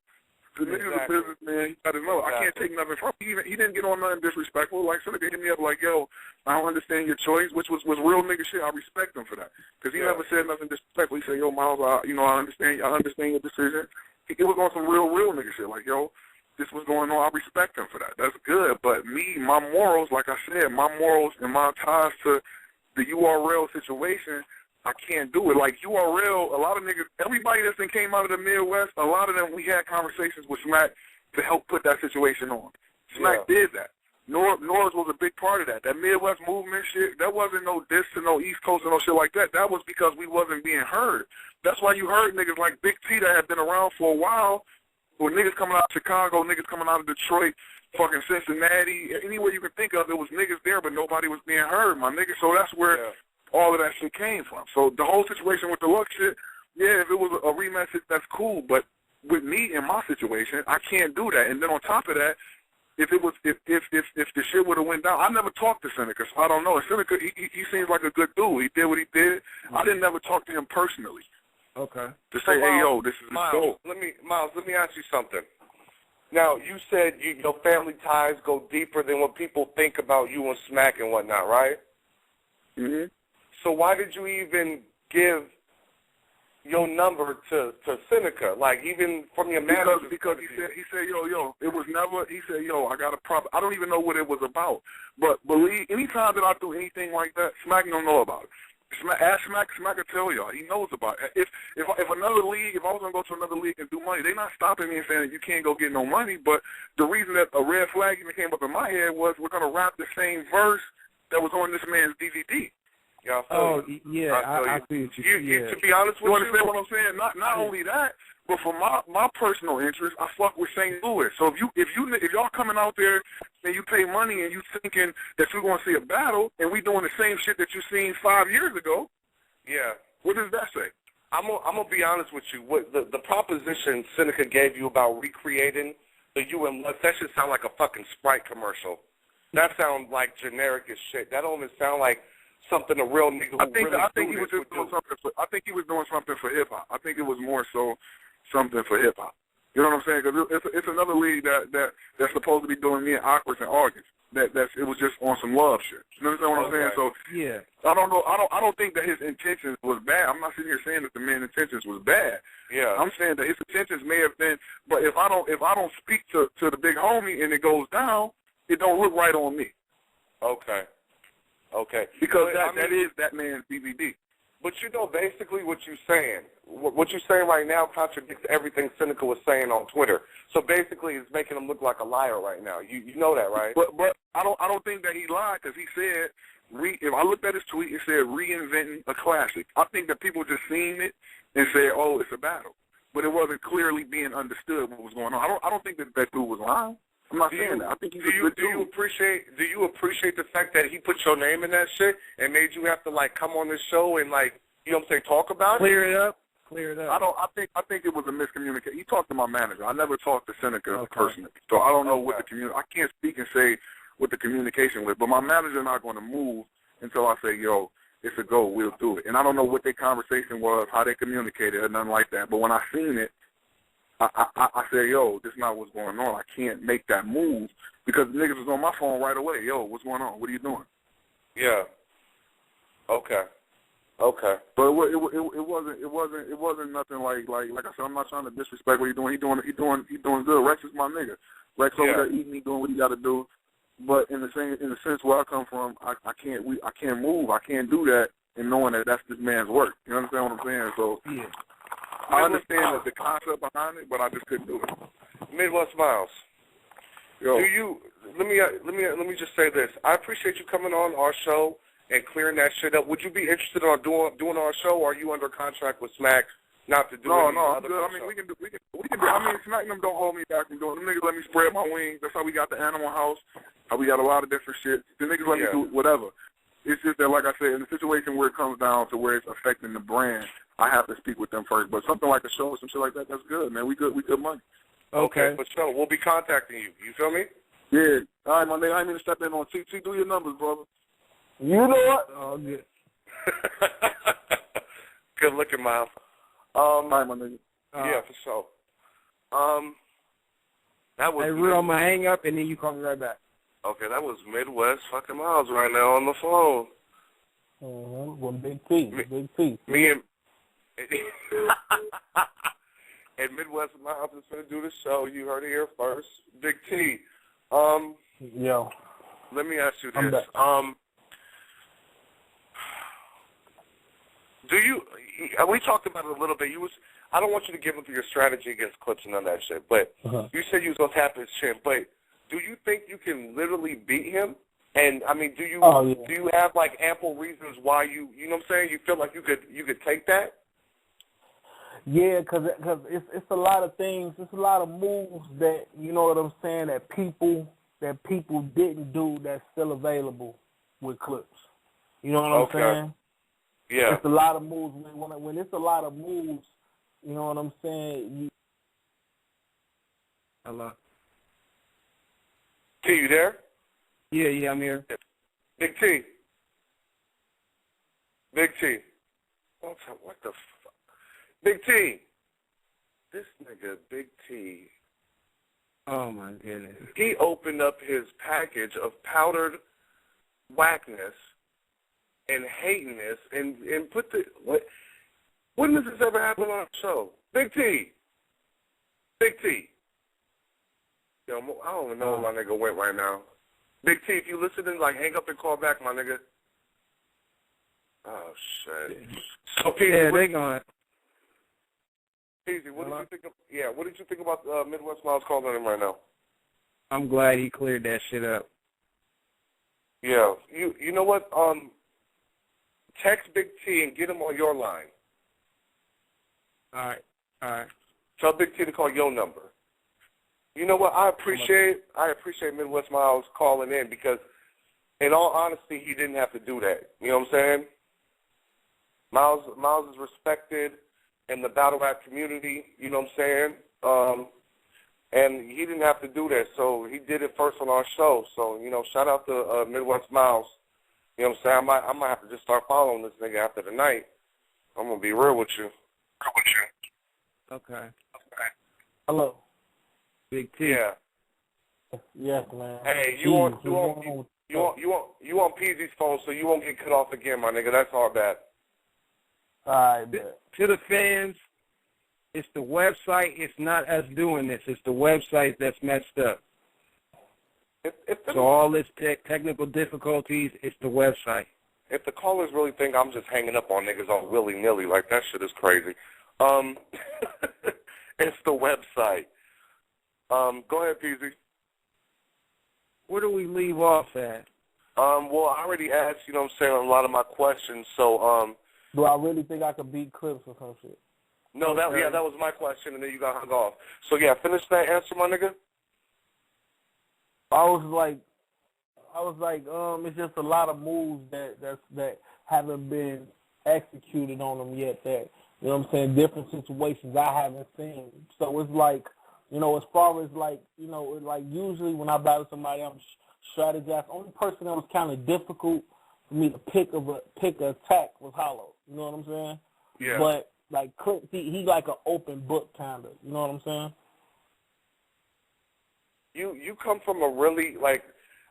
The nigga's a businessman. He got to know. I can't take nothing from him. He didn't get on nothing disrespectful. Like, Seneca hit me up like, yo, I don't understand your choice, which was real nigga shit. I respect him for that. Because he never said nothing disrespectful. He said, yo, Miles, I understand your decision. It was on some real nigga shit. Like, yo, this was going on. I respect him for that. That's good. But me, my morals, like I said, my morals and my ties to the URL situation, I can't do it. Like URL, a lot of niggas, everybody that's came out of the Midwest, a lot of them, we had conversations with Smack to help put that situation on. Smack did that. Norris was a big part of that. That Midwest movement shit, that wasn't no diss to no East Coast or no shit like that. That was because we wasn't being heard. That's why you heard niggas like Big T that had been around for a while, or niggas coming out of Chicago, niggas coming out of Detroit, fucking Cincinnati, anywhere you can think of, there was niggas there, but nobody was being heard, my nigga. So that's where all of that shit came from. So the whole situation with the Lux shit, if it was a rematch, that's cool. But with me in my situation, I can't do that. And then on top of that, if the shit would have went down, I never talked to Seneca, so I don't know. Seneca, he seems like a good dude. He did what he did. I didn't never talk to him personally. Okay. To say, hey, yo, this is Miles, let me ask you something. Now, you said your family ties go deeper than what people think about you and Smack and whatnot, right? Mm-hmm. So why did you even give your number to Seneca? Like, even from your manager? Because he said, yo, it was never, he said, yo, I got a problem. I don't even know what it was about. But believe, anytime that I do anything like that, Smack don't know about it. Ask Smack will tell y'all. He knows about it. If another league, if I was going to go to another league and do money, they're not stopping me and saying that you can't go get no money. But the reason that a red flag even came up in my head was we're going to rap the same verse that was on this man's DVD. Yeah, I see what you to be honest with you understand what I'm saying? Not only that, but for my personal interest, I fuck with St. Louis. So if y'all coming out there and you pay money and you thinking that you're going to see a battle and we doing the same shit that you seen 5 years ago, what does that say? I'm gonna be honest with you. What the proposition Seneca gave you about recreating the UM Lux, that should sound like a fucking Sprite commercial. That sounds like generic as shit. That don't even sound like something a real nigga I think he was just doing something I think he was doing something for hip hop. I think it was more so something for hip hop. You know what I'm saying? Because it's another league that's supposed to be doing me and Aquas in August. It was just on some love shit. You understand what I'm saying? So I don't know. I don't think that his intentions was bad. I'm not sitting here saying that the man's intentions was bad. Yeah. I'm saying that his intentions may have been. But if I don't speak to the big homie and it goes down, it don't look right on me. Okay. Because that is that man's DVD. But basically what you're saying right now contradicts everything Seneca was saying on Twitter. So basically it's making him look like a liar right now. You know that, right? But I don't think that he lied because he said, if I looked at his tweet, it said reinventing a classic. I think that people just seen it and said, oh, it's a battle. But it wasn't clearly being understood what was going on. I don't think that dude was lying. I'm not saying that. I think he's a good dude. Do you appreciate the fact that he put your name in that shit and made you have to come on this show and you know what I'm saying, talk about Clear it up. I think it was a miscommunication. He talked to my manager. I never talked to Seneca personally. So I don't know what I can't speak and say what the communication was, but my manager's not going to move until I say, yo, it's a go, we'll do it. And I don't know what their conversation was, how they communicated or nothing like that. But when I seen it, I said, yo, this is not what's going on. I can't make that move because the niggas was on my phone right away. Yo, what's going on? What are you doing? Yeah. Okay. Okay. But it wasn't nothing like I said. I'm not trying to disrespect what he's doing. He doing good. Rex is my nigga. Rex over there eating, he doing what he got to do. But in the sense where I come from, I can't move. I can't do that, and knowing that that's this man's work. You understand what I'm saying? So Yeah. I understand the concept behind it, but I just couldn't do it. Midwest Miles. Yo. Do you? Let me just say this. I appreciate you coming on our show and clearing that shit up. Would you be interested in doing our show, or are you under contract with Smack not to do No, any I'm other good. I mean, we can do. I mean, Smack them don't hold me back from doing. Them niggas let me spread my wings. That's how we got the Animal House. How we got a lot of different shit. The niggas let me do whatever. It's just that, like I said, in the situation where it comes down to where it's affecting the brand, I have to speak with them first. But something like a show or some shit like that, that's good, man. We good money. Okay, for sure. We'll be contacting you. You feel me? Yeah. All right, my nigga. I ain't mean to step in on TT. Do your numbers, brother. You know what? Oh, good. Good looking, Miles. All right, my nigga. Yeah, for sure. That was. Hey, real, I'm gonna hang up and then you call me right back. Okay, that was Midwest fucking Miles right now on the phone. Well, Big T. Me and and Midwest Miles is gonna do the show. You heard it here first. Big T. Yo. Let me ask you I'm this. back. Do you? We talked about it a little bit. I don't want you to give into your strategy against Clips and none of that shit. But you said you was gonna tap his chin. But do you think you can literally beat him? And I mean, do you do you have like ample reasons why you know what I'm saying? You feel like you could take that? Yeah, because it's a lot of things. It's a lot of moves that, you know what I'm saying, that people didn't do that's still available with Clips. You know what I'm saying? Yeah. It's a lot of moves. When it's a lot of moves, you know what I'm saying? Hello. T, you there? Yeah, I'm here. Big T. Big T. What the fuck? Big T. This nigga, Big T. Oh, my goodness. He opened up his package of powdered whackness and hatiness and put the... When does this ever happen on a show? Big T. Big T. Yo, I don't even know where my nigga went right now. Big T, if you listening, like, hang up and call back, my nigga. Oh, shit. So, Peasy, yeah, they going. Peasy, what did you think of, what did you think about Midwest Miles calling him right now? I'm glad he cleared that shit up. Yeah. You know what? Text Big T and get him on your line. All right. Tell Big T to call your number. You know what? I appreciate Midwest Miles calling in because, in all honesty, he didn't have to do that. You know what I'm saying? Miles is respected in the battle rap community. You know what I'm saying? And he didn't have to do that, so he did it first on our show. So, you know, shout out to Midwest Miles. You know what I'm saying? I might have to just start following this nigga after the night. I'm gonna be real with you. Okay. Hello. Big T. Yeah. Yes, man. Hey, you on PZ's phone, so you won't get cut off again, my nigga. That's all bad. All right, bet. To the fans, it's the website. It's not us doing this. It's the website that's messed up. So all this technical difficulties, it's the website. If the callers really think I'm just hanging up on niggas on willy-nilly, like that shit is crazy. It's the website. Go ahead, Peasy. Where do we leave off at? Well, I already asked, you know what I'm saying, a lot of my questions, so, Do I really think I could beat Clips or some shit? No, that was my question, and then you got hung off. So, yeah, finish that answer, my nigga. I was like, it's just a lot of moves that haven't been executed on them yet that, you know what I'm saying, different situations I haven't seen. So it's like, you know, as far as like, you know, like usually when I battle somebody, I'm strategizing. Only person that was kind of difficult for me to pick an attack was Hollow. You know what I'm saying? Yeah. But like Clips, he like an open book kind of. You know what I'm saying? You come from a really like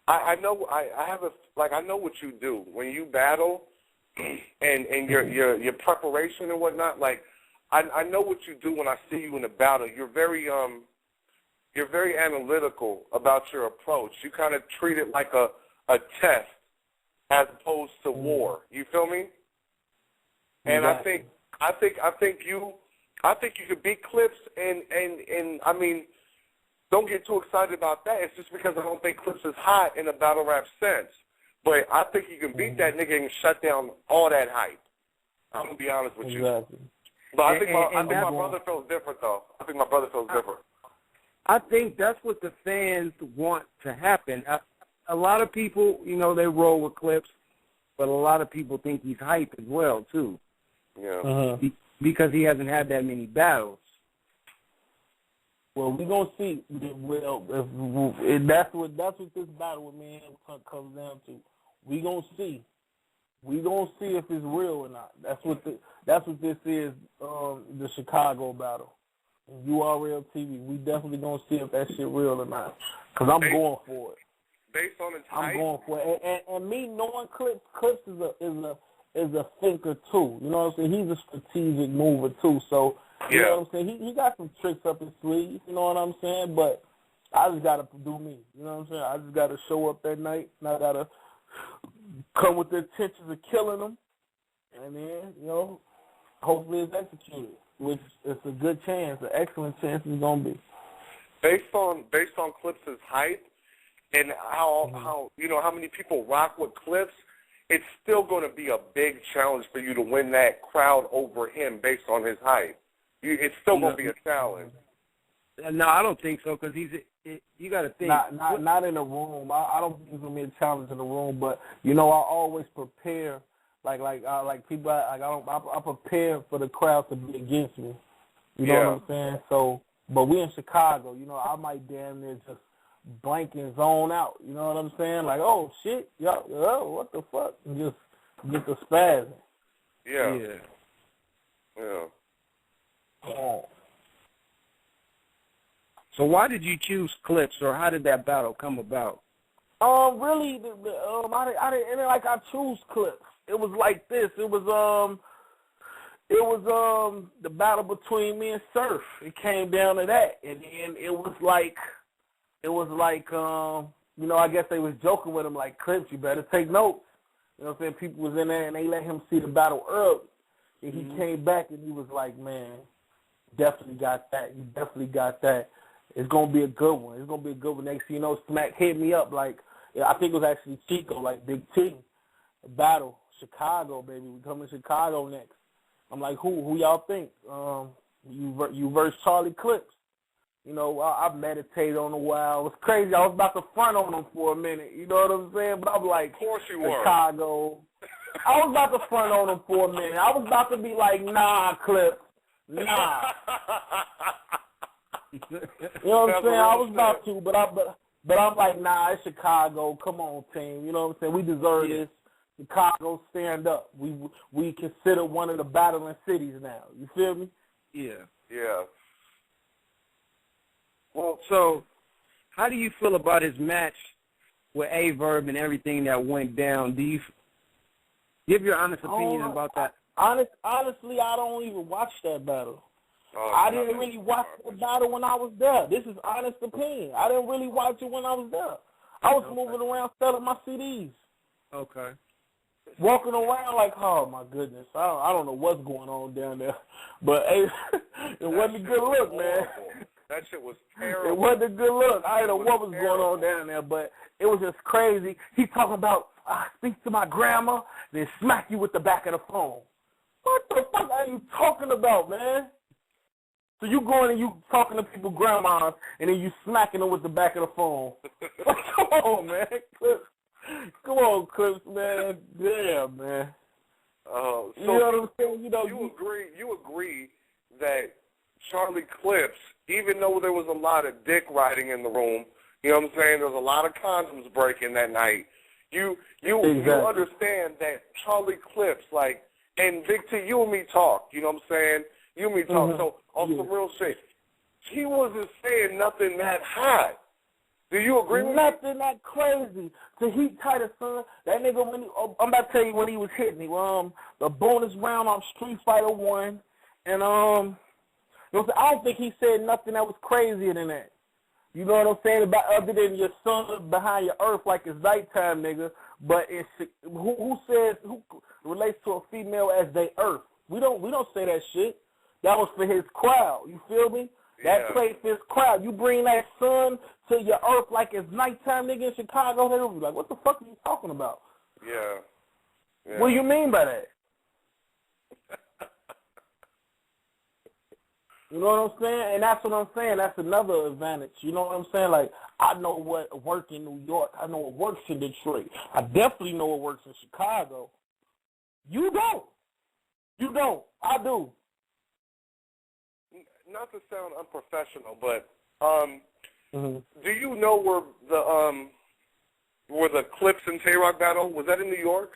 I know I know what you do when you battle and your preparation and whatnot. Like I know what you do when I see you in a battle. You're very analytical about your approach. You kind of treat it like a test as opposed to war. You feel me? And Exactly. I think you could beat Clips and I mean, don't get too excited about that. It's just because I don't think Clips is hot in a battle rap sense. But I think you can beat that nigga and shut down all that hype. I'm gonna be honest with you. Exactly. But I think my brother feels different though. I think my brother feels different. I think that's what the fans want to happen. A lot of people, you know, they roll with Clips, but a lot of people think he's hype as well too. Yeah. Because he hasn't had that many battles. Well, we're gonna see. Well, if that's what this battle with me and him comes down to. We gonna see. We gonna see if it's real or not. That's what this is. The Chicago battle. URL TV. We definitely gonna see if that shit real or not. Cause I'm going for it. Based on his I'm hype. going for it. And me knowing Clips is a thinker too. You know what I'm saying? He's a strategic mover too. So. You know what I'm saying? He got some tricks up his sleeve, you know what I'm saying? But I just got to do me, you know what I'm saying? I just got to show up that night, and I got to come with the intentions of killing him, and then, you know, hopefully it's executed, which is a good chance, an excellent chance it's going to be. Based on Clips' hype and how you know how many people rock with Clips, it's still going to be a big challenge for you to win that crowd over him based on his hype. It's still going to be a challenge. No, I don't think so, because you got to think. Not in the room. I don't think it's going to be a challenge in the room, but, you know, I always prepare, like people, I prepare for the crowd to be against me. You know what I'm saying? So, but we in Chicago, you know, I might damn near just blank and zone out. You know what I'm saying? Like, oh, shit, what the fuck? And just get the spasm. Yeah. So why did you choose Clips, or how did that battle come about? Really, I didn't like I choose Clips. It was like this. It was the battle between me and Surf. It came down to that, and then it was like you know, I guess they was joking with him like, Clips, you better take notes. You know what I'm saying? People was in there and they let him see the battle early, and he came back and he was like, man. Definitely got that. You definitely got that. It's going to be a good one. It's going to be a good one. Next thing you know, Smack hit me up like, I think it was actually Chico, like Big T. Battle, Chicago, baby. We coming to Chicago next. I'm like, who y'all think? You verse Charlie Clips. You know, I meditated on a while. It was crazy. I was about to front on him for a minute. You know what I'm saying? But I'm like, of course you were. Chicago. I was about to front on him for a minute. I was about to be like, nah, Clips. Nah. You know what I'm saying? I was about to, but I'm like, nah, it's Chicago. Come on, team. You know what I'm saying? We deserve this. Chicago, stand up. We consider one of the battling cities now. You feel me? Yeah. Well, so how do you feel about his match with A-Verb and everything that went down? Do you give your honest opinion about that? Honestly, I don't even watch that battle. I didn't really watch the battle when I was there. This is honest opinion. I didn't really watch it when I was there. I was moving around selling my CDs. Okay. Walking around like, oh, my goodness. I don't know what's going on down there. But, hey, it wasn't a good look, man. That shit was terrible. It wasn't a good look. I didn't know what was going on down there, but it was just crazy. He talking about, speak to my grandma, then smack you with the back of the phone. What the fuck are you talking about, man? So you going and you talking to people's grandmas, and then you smacking them with the back of the phone. Come on, man. Clips. Come on, Clips, man. Damn, man. So you know what I'm saying? You agree that Charlie Clips, even though there was a lot of dick riding in the room, you know what I'm saying, there was a lot of condoms breaking that night, you understand that Charlie Clips, like, And Big T, you and me talk, you know what I'm saying? You and me talk. So on some real shit, he wasn't saying nothing that high. Do you agree with me? Nothing that crazy. To Heat Titus, son. That nigga, when I'm about to tell you when he was hitting me. The bonus round on Street Fighter 1. And, you know what I'm saying? I don't think he said nothing that was crazier than that. You know what I'm saying? About other than your sun behind your earth like it's nighttime, nigga. But who relates to a female as they earth? We don't say that shit. That was for his crowd. You feel me? That played for his crowd. You bring that sun to your earth like it's nighttime, nigga, in Chicago, they'll be like, what the fuck are you talking about? Yeah. What do you mean by that? You know what I'm saying? And that's what I'm saying. That's another advantage. You know what I'm saying? Like, I know what works in New York. I know what works in Detroit. I definitely know what works in Chicago. You don't. You don't. I do. Not to sound unprofessional, but do you know where the Clips and Tay-Rock battle, was that in New York?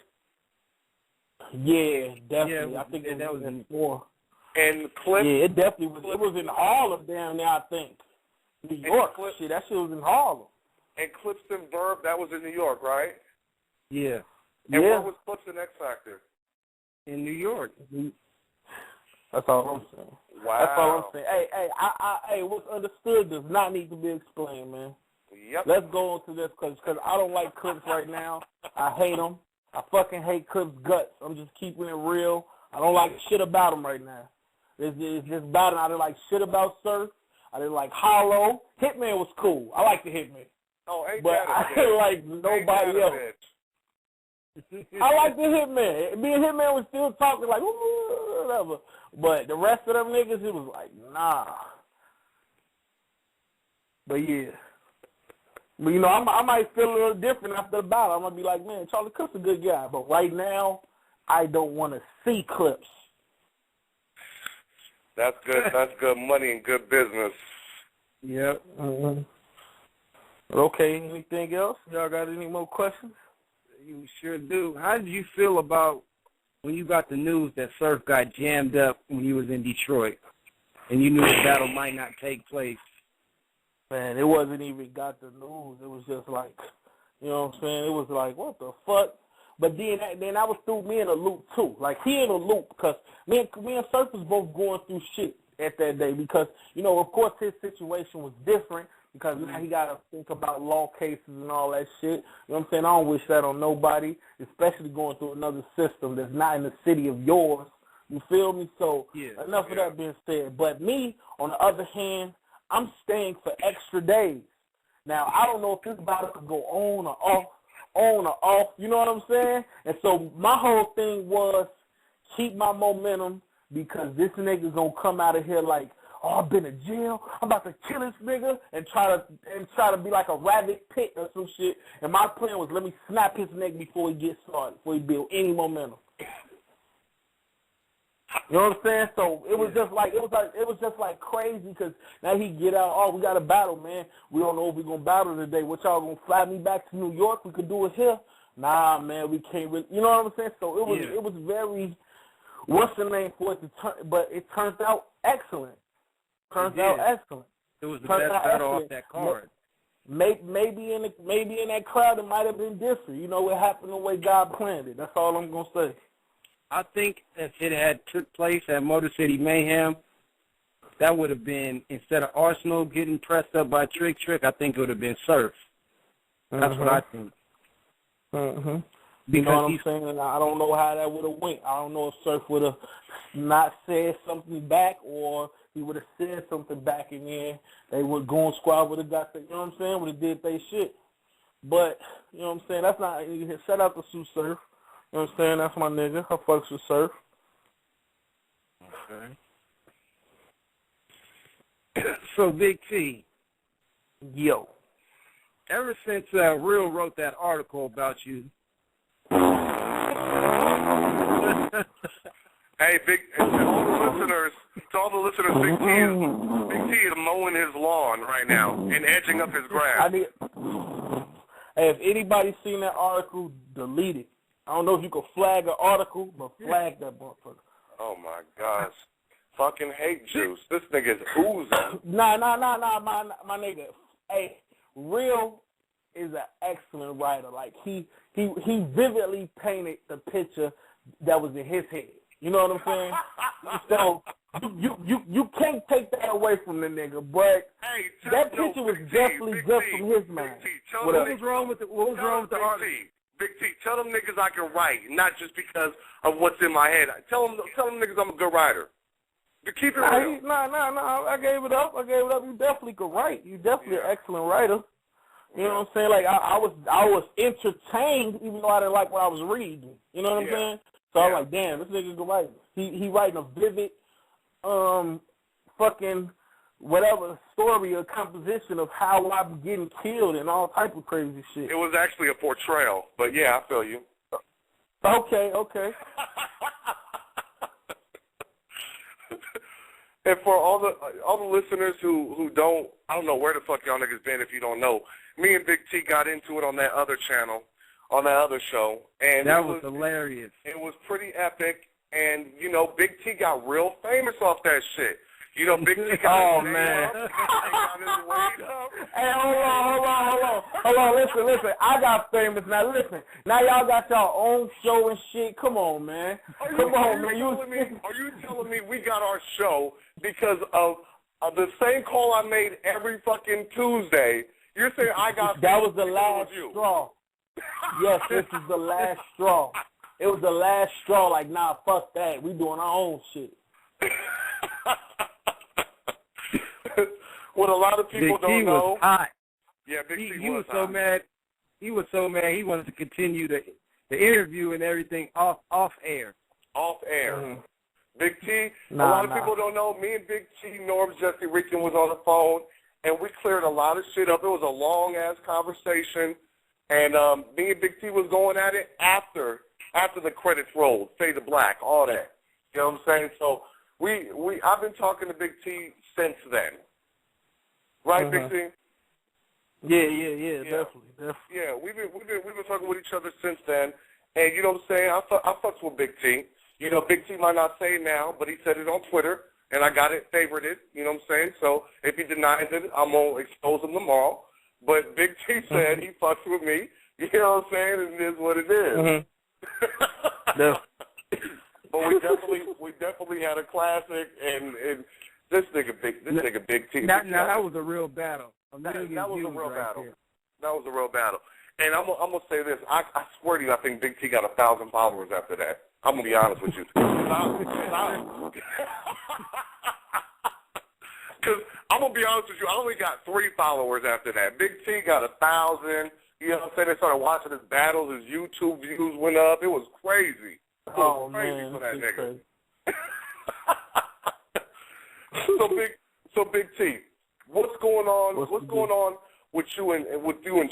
Yeah, definitely. Yeah, I think that was in 4. And Clips? Yeah, it definitely was. It was in Harlem down there, I think. New York. Shit, that shit was in Harlem. And Clips and Verb, that was in New York, right? Yeah. And where was Clips and X Factor? In New York. That's all I'm saying. Wow. That's all I'm saying. Hey, what's understood does not need to be explained, man. Yep. Let's go on to this because I don't like Clips right now. I hate him. I fucking hate Clips' guts. I'm just keeping it real. I don't like shit about him right now. It's just about him. I didn't like shit about Surf. I didn't like Hollow. Hitman was cool. I like the Hitman. Oh, ain't but that a I bitch? didn't like nobody else. I like the Hitman. Me and Hitman was still talking like, ooh, whatever. But the rest of them niggas, it was like, nah. But yeah. But, you know, I might feel a little different after the battle. I'm going to be like, man, Charlie Clips a good guy. But right now, I don't want to see Clips. That's good. That's good money and good business. Yep. Okay, anything else? Y'all got any more questions? You sure do. How did you feel about when you got the news that Surf got jammed up when he was in Detroit and you knew the battle might not take place? Man, it wasn't even got the news. It was just like, you know what I'm saying? It was like, what the fuck? But then I was through me in a loop too. Like he in a loop because me and Surf was both going through shit at that day because, you know, of course his situation was different because now he got to think about law cases and all that shit. You know what I'm saying? I don't wish that on nobody, especially going through another system that's not in the city of yours. You feel me? So enough of that being said. But me, on the other hand, I'm staying for extra days. Now, I don't know if this battle could go on or off, you know what I'm saying? And so my whole thing was keep my momentum because this nigga's going to come out of here like, oh, I've been in jail. I'm about to kill this nigga and try to be like a rabbit pit or some shit. And my plan was let me snap his neck before he gets started, before he build any momentum. You know what I'm saying? So it was just like crazy because now he get out. Oh, we got a battle, man. We don't know if we're gonna battle today. What y'all gonna fly me back to New York? We could do it here. Nah, man, we can't. Really, you know what I'm saying? So it was very what's the name for it to turn, but it turns out excellent. Turns out excellent. It was the best battle off that card. Maybe in that crowd it might have been different. You know, it happened the way God planned it. That's all I'm gonna say. I think if it had took place at Motor City Mayhem, that would have been, instead of Arsenal getting pressed up by Trick, I think it would have been Surf. That's what I think. Mm-hmm. You know what I'm saying? I don't know how that would have went. I don't know if Surf would have not said something back or he would have said something back and then they would go on squad would have got the, you know what I'm saying, would have did they shit. But, you know what I'm saying, that's not, shout out to Sue Surf. You know what I'm saying? That's my nigga. I fucks with Surf. Okay. So, Big T. Yo. Ever since Real wrote that article about you. Hey, to all the listeners, Big T is mowing his lawn right now and edging up his grass. Hey, if anybody's seen that article, delete it. I don't know if you could flag an article, but flag that motherfucker. Oh my gosh. Fucking hate juice. This nigga's oozing. Nah, my nigga. Hey, Real is an excellent writer. Like he vividly painted the picture that was in his head. You know what I'm saying? So you can't take that away from the nigga, but hey, that picture was definitely good from his mind. What was wrong with the article? Big T, tell them niggas I can write, not just because of what's in my head. Tell them niggas I'm a good writer. But keep it real. No, I gave it up. You definitely could write. You definitely an excellent writer. You know what I'm saying? Like I was entertained even though I didn't like what I was reading. You know what I'm saying? So I was like, damn, this nigga can write. He writing a vivid, fucking whatever story or composition of how I'm getting killed and all type of crazy shit. It was actually a portrayal, but yeah, I feel you. Okay. And for all the listeners who don't, I don't know where the fuck y'all niggas been if you don't know. Me and Big T got into it on that other channel, on that other show, and that was hilarious. It was pretty epic, and you know, Big T got real famous off that shit. You know, Big T got his name up. He got his weight up. Hey, hold on. Listen. I got famous now. Listen, now y'all got y'all own show and shit. Come on, man. Are you telling me we got our show because of the same call I made every fucking Tuesday? You're saying I got that was the last straw. Yes, this is the last straw. It was the last straw. Like, nah, fuck that. We doing our own shit. What a lot of people don't know. Was hot. Yeah, Big T he was hot. so mad. He was so mad. He wanted to continue the interview and everything off air. Off air. Mm-hmm. Big T. A lot of people don't know. Me and Big T, Norm, Jesse Rican was on the phone, and we cleared a lot of shit up. It was a long ass conversation, and me and Big T was going at it after the credits rolled, fade to black, all that. You know what I'm saying? So I've been talking to Big T since then. Right, Big T? Yeah, definitely. Yeah, we've been talking with each other since then, and you know what I'm saying? I fucks with Big T. You know, Big T might not say it now, but he said it on Twitter, and I got it favorited. You know what I'm saying? So if he denies it, I'm gonna expose him tomorrow. But Big T said he fucks with me. You know what I'm saying? And it is what it is. No. But we definitely had a classic, and this nigga Big T. Now that was a real battle. That was a real battle. There. That was a real battle. And I'm gonna say this. I swear to you, I think Big T got 1,000 followers after that. I'm gonna be honest with you. Because I'm gonna be honest with you, I only got 3 followers after that. Big T got 1,000. You know what I'm saying? They started watching his battles. His YouTube views went up. It was crazy. It was crazy for that nigga. So Big T, what's going on? What's going on with you and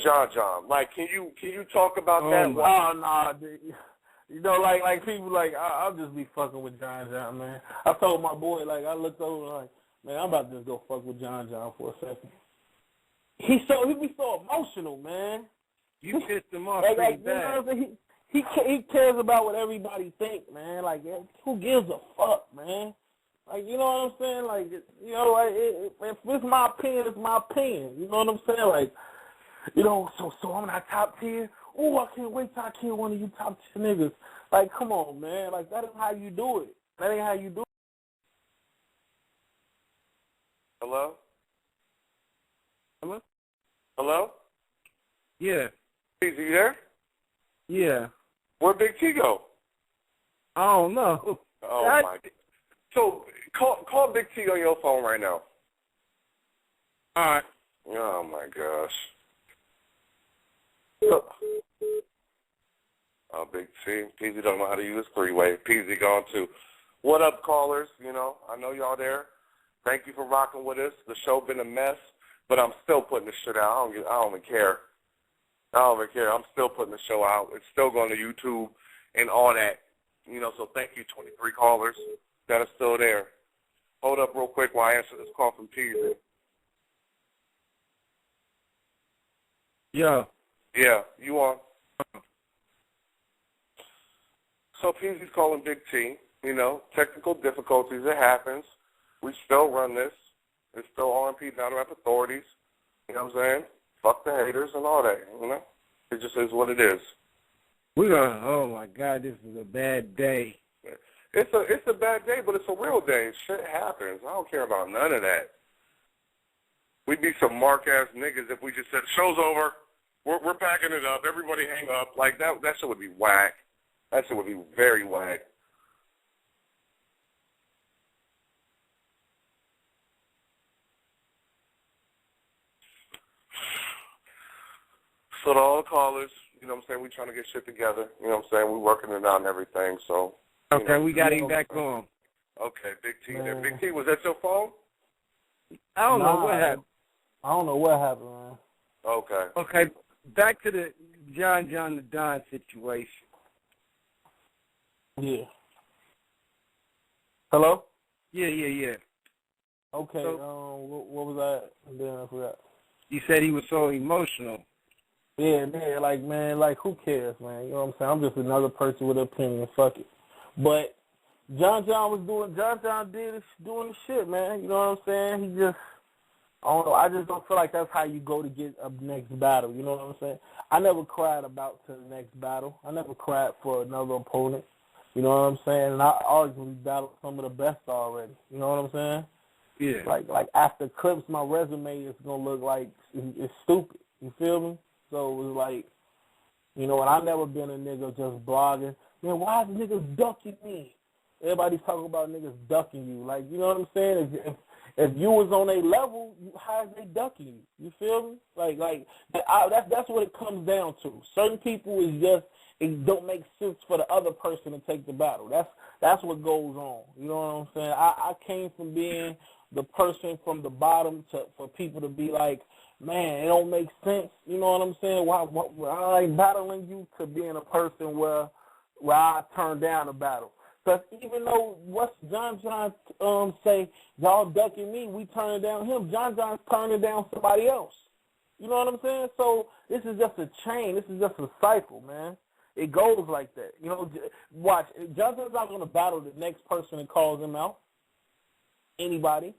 John? Like, can you talk about that? Oh no, dude. You know, like people like I'll just be fucking with John, man. I told my boy, like, I looked over like, man, I'm about to just go fuck with John for a second. He be so emotional, man. You pissed him off like bad. You know, he cares about what everybody think, man. Like, who gives a fuck, man? Like, you know what I'm saying? Like, you know, like, if it's my opinion, it's my opinion. You know what I'm saying? Like, you know, so I'm not top 10. Oh, I can't wait till I kill one of you top 10 niggas. Like, come on, man. Like, that ain't how you do it. That ain't how you do it. Hello? Hello? Yeah. Is he there? Yeah. Where'd Big T go? I don't know. Oh, my God. So, call Big T on your phone right now. All right. Oh, my gosh. Oh, Big T. Peasy don't know how to use 3-way. Peasy gone, too. What up, callers? You know, I know y'all there. Thank you for rocking with us. The show been a mess, but I'm still putting the shit out. I don't even care. I'm still putting the show out. It's still going to YouTube and all that. You know, so thank you, 23 callers that are still there. Hold up real quick while I answer this call from Peasy. Yeah. Yeah, you on? So Peasy's calling Big T. You know, technical difficulties, it happens. We still run this. It's still RMP down at Authorities. You know what I'm saying? Fuck the haters and all that, you know? It just is what it is. Oh my God, this is a bad day. It's a bad day, but it's a real day. Shit happens. I don't care about none of that. We'd be some mark-ass niggas if we just said, show's over. We're packing it up. Everybody hang up. Like, that shit would be whack. That shit would be very whack. So to all the callers, you know what I'm saying, we trying to get shit together. You know what I'm saying? We working it out and everything, so. Okay, we got him back on. Okay, Big T there. Big T, was that your phone? I don't know what happened. I don't know what happened, man. Okay. Okay, back to the John the Don situation. Yeah. Hello? Yeah. Okay, So, what was that? And then I forgot. You said he was so emotional. Yeah, man, like, who cares, man? You know what I'm saying? I'm just another person with an opinion. Fuck it. But John doing the shit, man. You know what I'm saying? He just, I don't know. I just don't feel like that's how you go to get a next battle. You know what I'm saying? I never cried about to the next battle. I never cried for another opponent. You know what I'm saying? And I arguably battled some of the best already. You know what I'm saying? Yeah. Like after clips, my resume is gonna look like it's stupid. You feel me? So it was like, you know, and I never been a nigga just blogging. Man, why is niggas ducking me? Everybody's talking about niggas ducking you. Like, you know what I'm saying? If you was on a level, how is they ducking you? You feel me? Like that's what it comes down to. Certain people is just, it don't make sense for the other person to take the battle. That's what goes on. You know what I'm saying? I came from being the person from the bottom for people to be like, man, it don't make sense. You know what I'm saying? Why I ain't battling you, to being a person where I turn down a battle. Because even though what's John say, y'all ducking me, we turning down him, John's turning down somebody else. You know what I'm saying? So this is just a chain. This is just a cycle, man. It goes like that. You know, watch. Johnson's not going to battle the next person that calls him out. Anybody.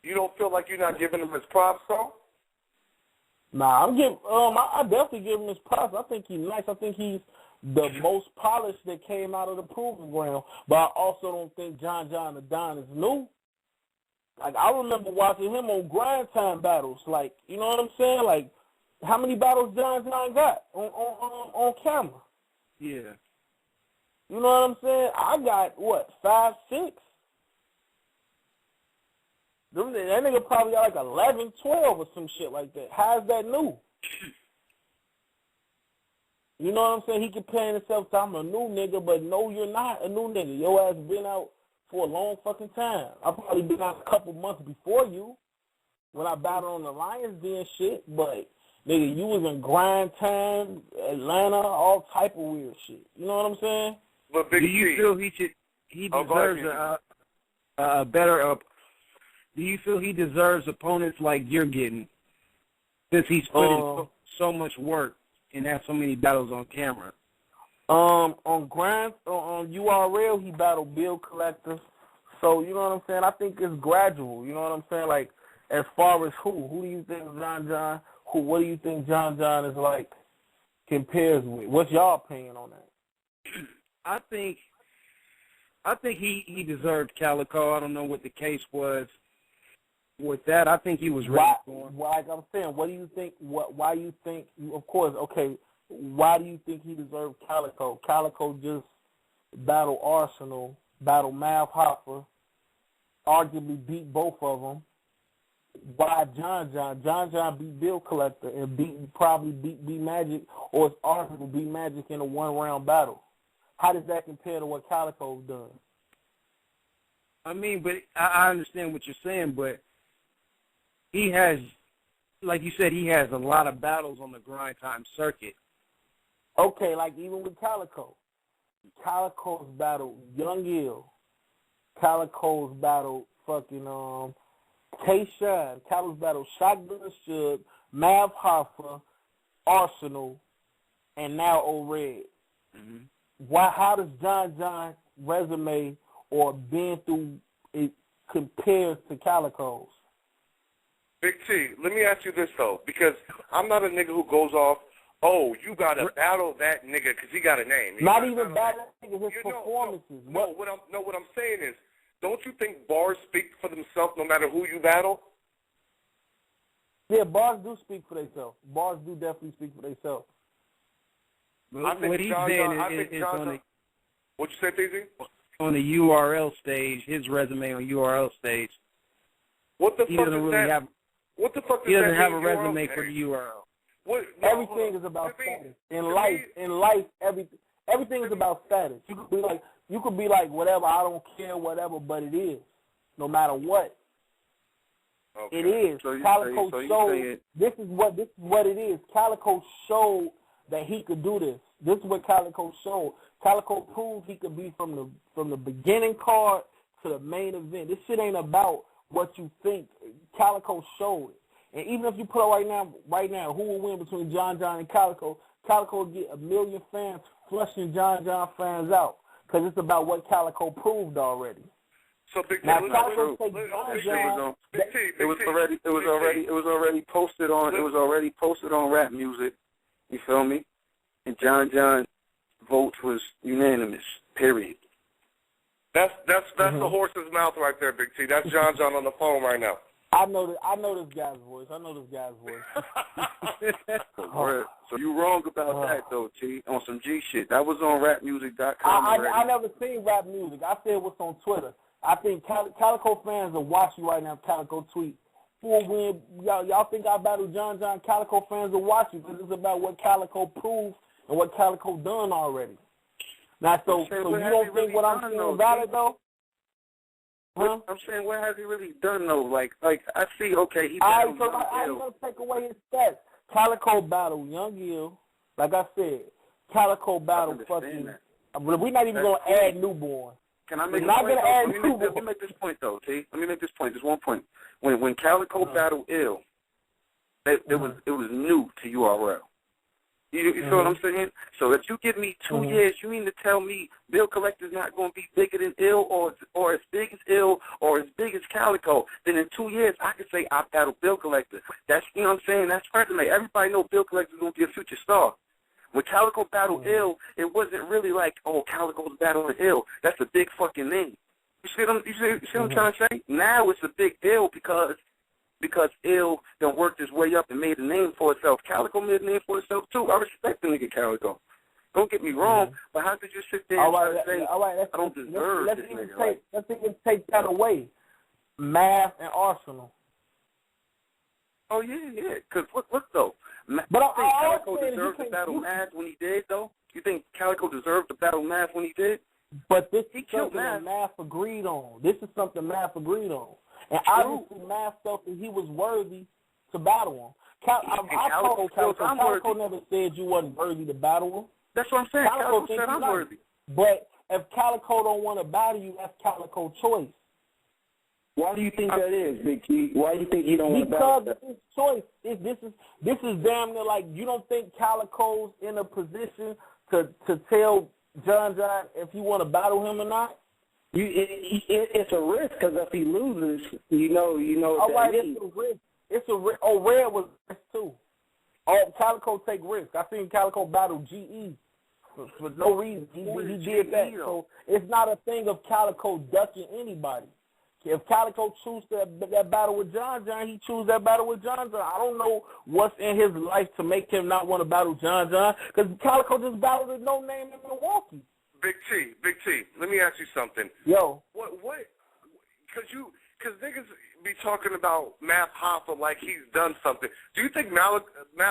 You don't feel like you're not giving him his props, though? Nah, I definitely give him his props. I think he's nice. I think he's the most polished that came out of the proving ground. But I also don't think John the Don is new. Like, I remember watching him on grind time battles. Like, you know what I'm saying? Like, how many battles John got on camera? Yeah. You know what I'm saying? I got, 5, 6? That nigga probably got like 11, 12 or some shit like that. How's that new? You know what I'm saying? He comparing himself to, I'm a new nigga, but no, you're not a new nigga. Your ass been out for a long fucking time. I probably been out a couple months before you when I battled on the Lions Den shit, but nigga, you was in grind time, Atlanta, all type of weird shit. You know what I'm saying? But Do you feel he deserves a better do you feel he deserves opponents like you're getting, since he's put in so much work and has so many battles on camera? On URL, he battled Bill Collector. So, you know what I'm saying? I think it's gradual. You know what I'm saying? Like, as far as who do you think John, what do you think John is like, compares with? What's y'all opinion on that? I think he deserved Calico. I don't know what the case was with that. I think he was ready for him. Like I'm saying, what do you think? Why you think? Of course, okay. Why do you think he deserved Calico? Calico just battled Arsenal, battled Mav Hoffa, arguably beat both of them. Why John? John beat Bill Collector and probably beat B Magic, or it's arguable B Magic in a 1-round battle. How does that compare to what Calico's done? I mean, but I understand what you're saying, but he has, like you said, he has a lot of battles on the grind time circuit. Okay, like even with Calico. Calico's battled Young Ill. Calico's battled fucking K-Shine. Calico's battled Shotgun Suge, Mav Hoffa, Arsenal, and now O-Red. Mm-hmm. how does John resume or being through it compare to Calico's? Big T, let me ask you this, though, because I'm not a nigga who goes off, oh, you got to battle that nigga because he got a name. Not even battle nigga, his performances. What I'm saying is, don't you think bars speak for themselves no matter who you battle? Yeah, bars do speak for themselves. Bars do definitely speak for themselves. What he's saying is on the... What'd you say, PZ? On the URL stage, his resume on URL stage. What the fuck does that... What the fuck does that mean? He doesn't have a resume for the URL. Everything is about status. In life, everything is about status. You could be like whatever, I don't care, whatever, but it is. No matter what. Okay. It is. Calico showed this is what it is. Calico showed that he could do this. This is what Calico showed. Calico proved he could be from the beginning card to the main event. This shit ain't about what you think. Calico showed it. And even if you put it right now, who will win between John and Calico? Calico will get 1 million fans flushing John fans out because it's about what Calico proved already. So Big T, it was already posted on Rap Music. You feel me? And John votes was unanimous. Period. That's the horse's mouth right there, Big T. That's John on the phone right now. I know this guy's voice. So you wrong about that though, T. On some G shit. That was on rapmusic.com. I never seen Rap Music. I said what's on Twitter. I think Calico fans will watch you right now. Calico tweet. Who will win? Y'all think I battle John? Calico fans will watch you because it's about what Calico proved and what Calico done already. Now, so you don't think what I'm saying valid though? Huh? I'm saying, what has he really done though? Like I see. Okay, he battled Young Gil. I'm gonna take away his stats. Calico battled Young Gil. Like I said, Calico battled fucking. We're not even gonna add Newborn. Can I make Let me make this point though, T. Let me make this point. Just one point. When Calico battled Ill, it was new to URL. You feel what I'm saying? So if you give me 2 years, you mean to tell me Bill Collector's not going to be bigger than Ill or as big as Ill or as big as Calico? Then in 2 years, I can say I battled Bill Collector. That's, you know what I'm saying? That's resume. Everybody know Bill Collector's going to be a future star. When Calico battled Ill, it wasn't really like, oh, Calico's battling Ill. That's a big fucking name. You see what I'm trying to say? Now it's a big deal because Ill done worked his way up and made a name for itself. Calico made a name for itself, too. I respect the nigga Calico. Don't get me wrong, but how could you sit there and try to say, I don't deserve this nigga? Let's even take that away. Math and Arsenal. Oh, yeah. Because look, though. But you think Calico deserved to battle Math when he did, though? You think Calico deserved to battle Math when he did? But this is something that Math agreed on. This is something Math agreed on. And obviously, Math felt that he was worthy to battle him. Calico never said you wasn't worthy to battle him. That's what I'm saying. Calico said I'm worthy. But if Calico don't want to battle you, that's Calico's choice. Why do you think that is, Big T? Why do you think he don't want to battle? Because it's his choice. This is damn near like you don't think Calico's in a position to tell John if you want to battle him or not? It's a risk because if he loses, you know. All right, it's a risk. It's a risk. Oh, Red was risk too. Oh, Calico take risk. I seen Calico battle GE for no reason. He did that. So it's not a thing of Calico ducking anybody. If Calico chooses that battle with John, he chooses that battle with John. I don't know what's in his life to make him not want to battle John because Calico just battled with no name in Milwaukee. Big T, let me ask you something. Yo. What, because niggas be talking about Math Hoffa like he's done something. Do you think Math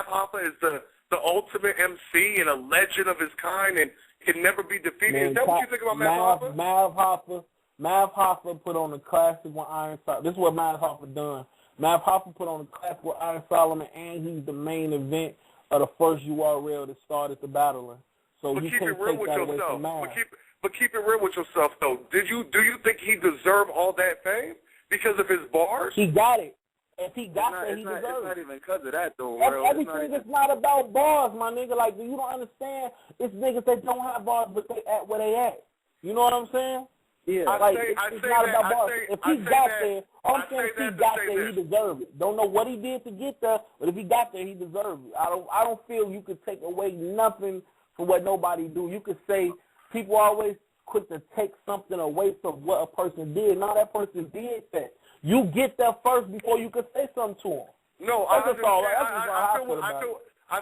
Hoffa is the ultimate MC and a legend of his kind and can never be defeated? Man, is that what you think about Math Hoffa? Math Hoffa put on the classic with Iron Solomon. This is what Math Hoffa done. Math Hoffa put on the classic with Iron Solomon, and he's the main event of the first URL that started the battling. So but you keep can't it real take with that yourself. away from Math. But keep it real with yourself, though. Do you think he deserved all that fame because of his bars? He got it. If he got there, he deserves it. It's not even because of that, though, bro. Everything is not about bars, my nigga. Like, you don't understand. It's niggas that don't have bars, but they at where they at. You know what I'm saying? Yeah. It's not about bars. If he got there, I'm saying if he got there, he deserved it. Don't know what he did to get there, but if he got there, he deserved it. I don't feel you could take away nothing from what nobody do. You could say people always quick to take something away from what a person did. Now that person did that. You get there first before you could say something to him. No, I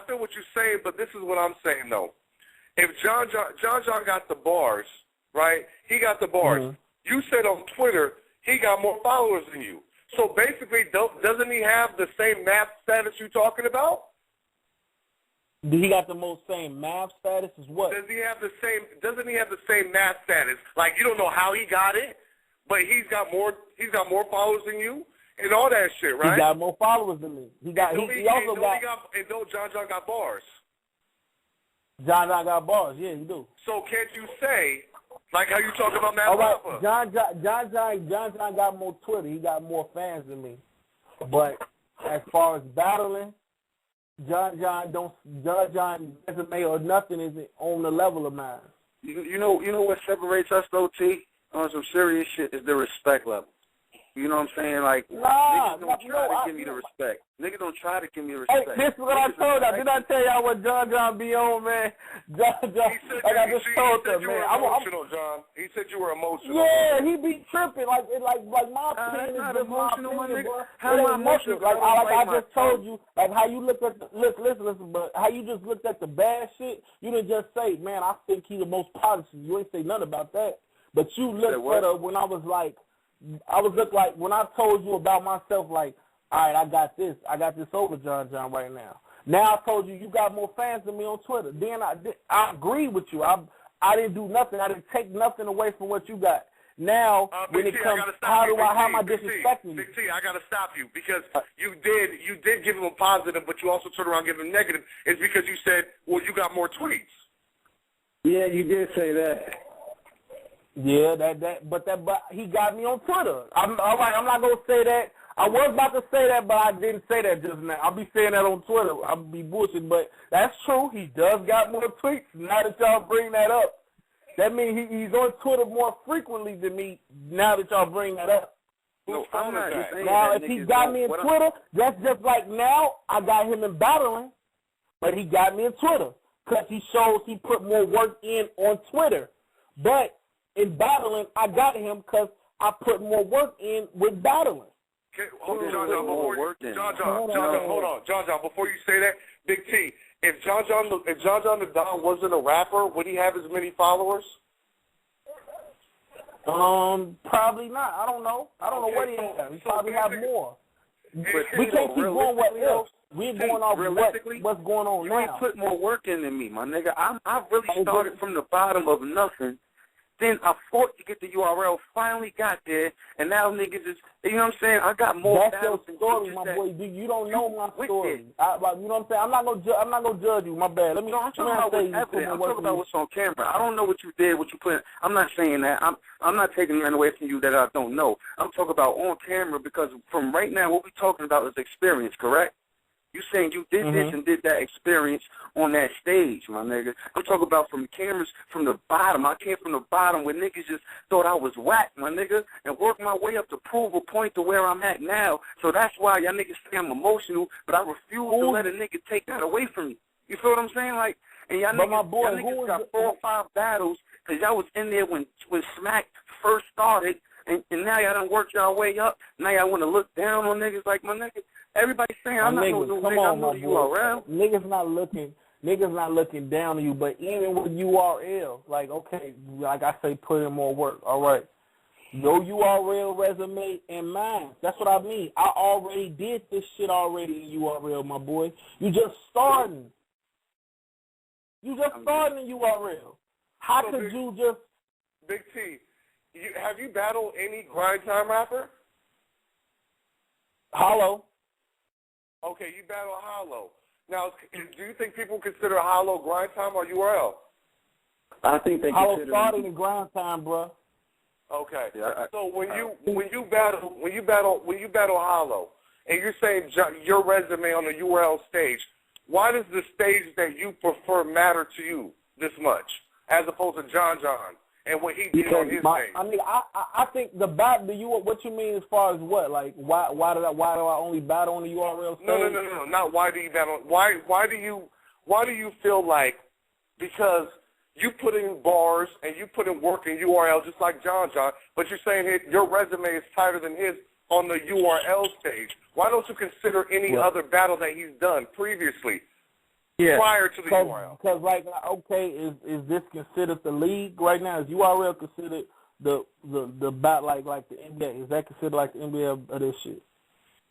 feel what you're saying, but this is what I'm saying though. If John got the bars, right? He got the bars. Mm-hmm. You said on Twitter he got more followers than you. So basically, doesn't he have the same math status you're talking about? He got the most same math status as what? Doesn't he have the same math status? Like, you don't know how he got it, but he's got more followers than you and all that shit, right? He got more followers than me. He also got John got bars. John got bars, yeah, he do. So can't you say, like how you talk about Matt all right, Papa? John got more Twitter. He got more fans than me. But as far as battling, John resume or nothing is on the level of mine. You know what separates us though, T? On some serious shit is the respect level. You know what I'm saying? Like, niggas don't try to give me the respect. Niggas don't try to give me the respect. Hey, this is what I told y'all. Did I tell y'all what John be on, man? John, like I just told them, man. Emotional, John. He said you were emotional. Yeah, he be tripping. Like my opinion is just my opinion, bro. How am I emotional? Like I just told you, like how you look at the, listen, but how you just looked at the bad shit, you didn't just say, man, I think he the most positive. You ain't say nothing about that. But you looked at her when I was like, when I told you about myself, like, all right, I got this over John right now. Now I told you got more fans than me on Twitter. Then I agree with you. I didn't do nothing. I didn't take nothing away from what you got. Now when it comes, how am I disrespecting you? Big T, I gotta stop you because you did give him a positive, but you also turned around and gave him a negative. It's because you said, well, you got more tweets. Yeah, you did say that. Yeah, but he got me on Twitter. I'm not gonna say that. I was about to say that, but I didn't say that just now. I'll be saying that on Twitter. I'll be bullshitting, but that's true. He does got more tweets. Now that y'all bring that up, that means he's on Twitter more frequently than me. Now that y'all bring that up. No, I'm not saying now, if he got me in Twitter, that's just like now I got him in battling, but he got me in Twitter because he shows he put more work in on Twitter. But in battling, I got him because I put more work in with battling. Hold on, John, before you say that, Big T, if John the Don wasn't a rapper, would he have as many followers? Probably not. I don't know. I don't know what he has. He probably have more. We can't keep going what else. We're going off what's going on now. You ain't put more work in than me, my nigga. I really started from the bottom of nothing. Then I fought to get the URL, finally got there, and now niggas is, you know what I'm saying? I got more. That's your story, my boy. You don't know my story. You know what I'm saying? I'm not gonna judge you. My bad. I'm talking about what's evident. I'm talking about what's on camera. I don't know what you did, what you put in. I'm not saying that. I'm not taking nothing away from you that I don't know. I'm talking about on camera because from right now, what we're talking about is experience, correct? You saying you did this and did that experience on that stage, my nigga. I'm talking about from cameras from the bottom. I came from the bottom where niggas just thought I was whack, my nigga, and worked my way up to prove a point to where I'm at now. So that's why y'all niggas say I'm emotional, but I refuse to let a nigga take that away from me. You feel what I'm saying? Like, and y'all niggas got 4 or 5 battles because y'all was in there when Smack first started, and now y'all done worked y'all way up. Now y'all want to look down on niggas like, my nigga. Everybody's saying I'm not no nigga. I know the URL. Niggas not looking down on you, but even with URL, like, okay, like I say, put in more work. All right. Your URL resume and mine. That's what I mean. I already did this shit already in URL, my boy. You just starting. You just starting in URL. How could you just... Big T, have you battled any grind time rapper? Hollow. Okay, you battle Hollow. Now, do you think people consider Hollow grind time or URL? I think they Hollow consider started in grind time, bro. Okay. So when you battle Hollow, and you're saying your resume on the URL stage, why does the stage that you prefer matter to you this much, as opposed to John and what he did on his stage? I mean, I think the battle. What you mean as far as what? Like, why do I only battle on the URL stage? No. Not why do you battle? Why do you feel like, because you put in bars and you put in work in URL just like John, but you're saying your resume is tighter than his on the URL stage. Why don't you consider any other battle that he's done previously prior to the URL? Because, like, okay, is this considered the league right now? Is URL considered the battle like the NBA? Is that considered like the NBA of this shit?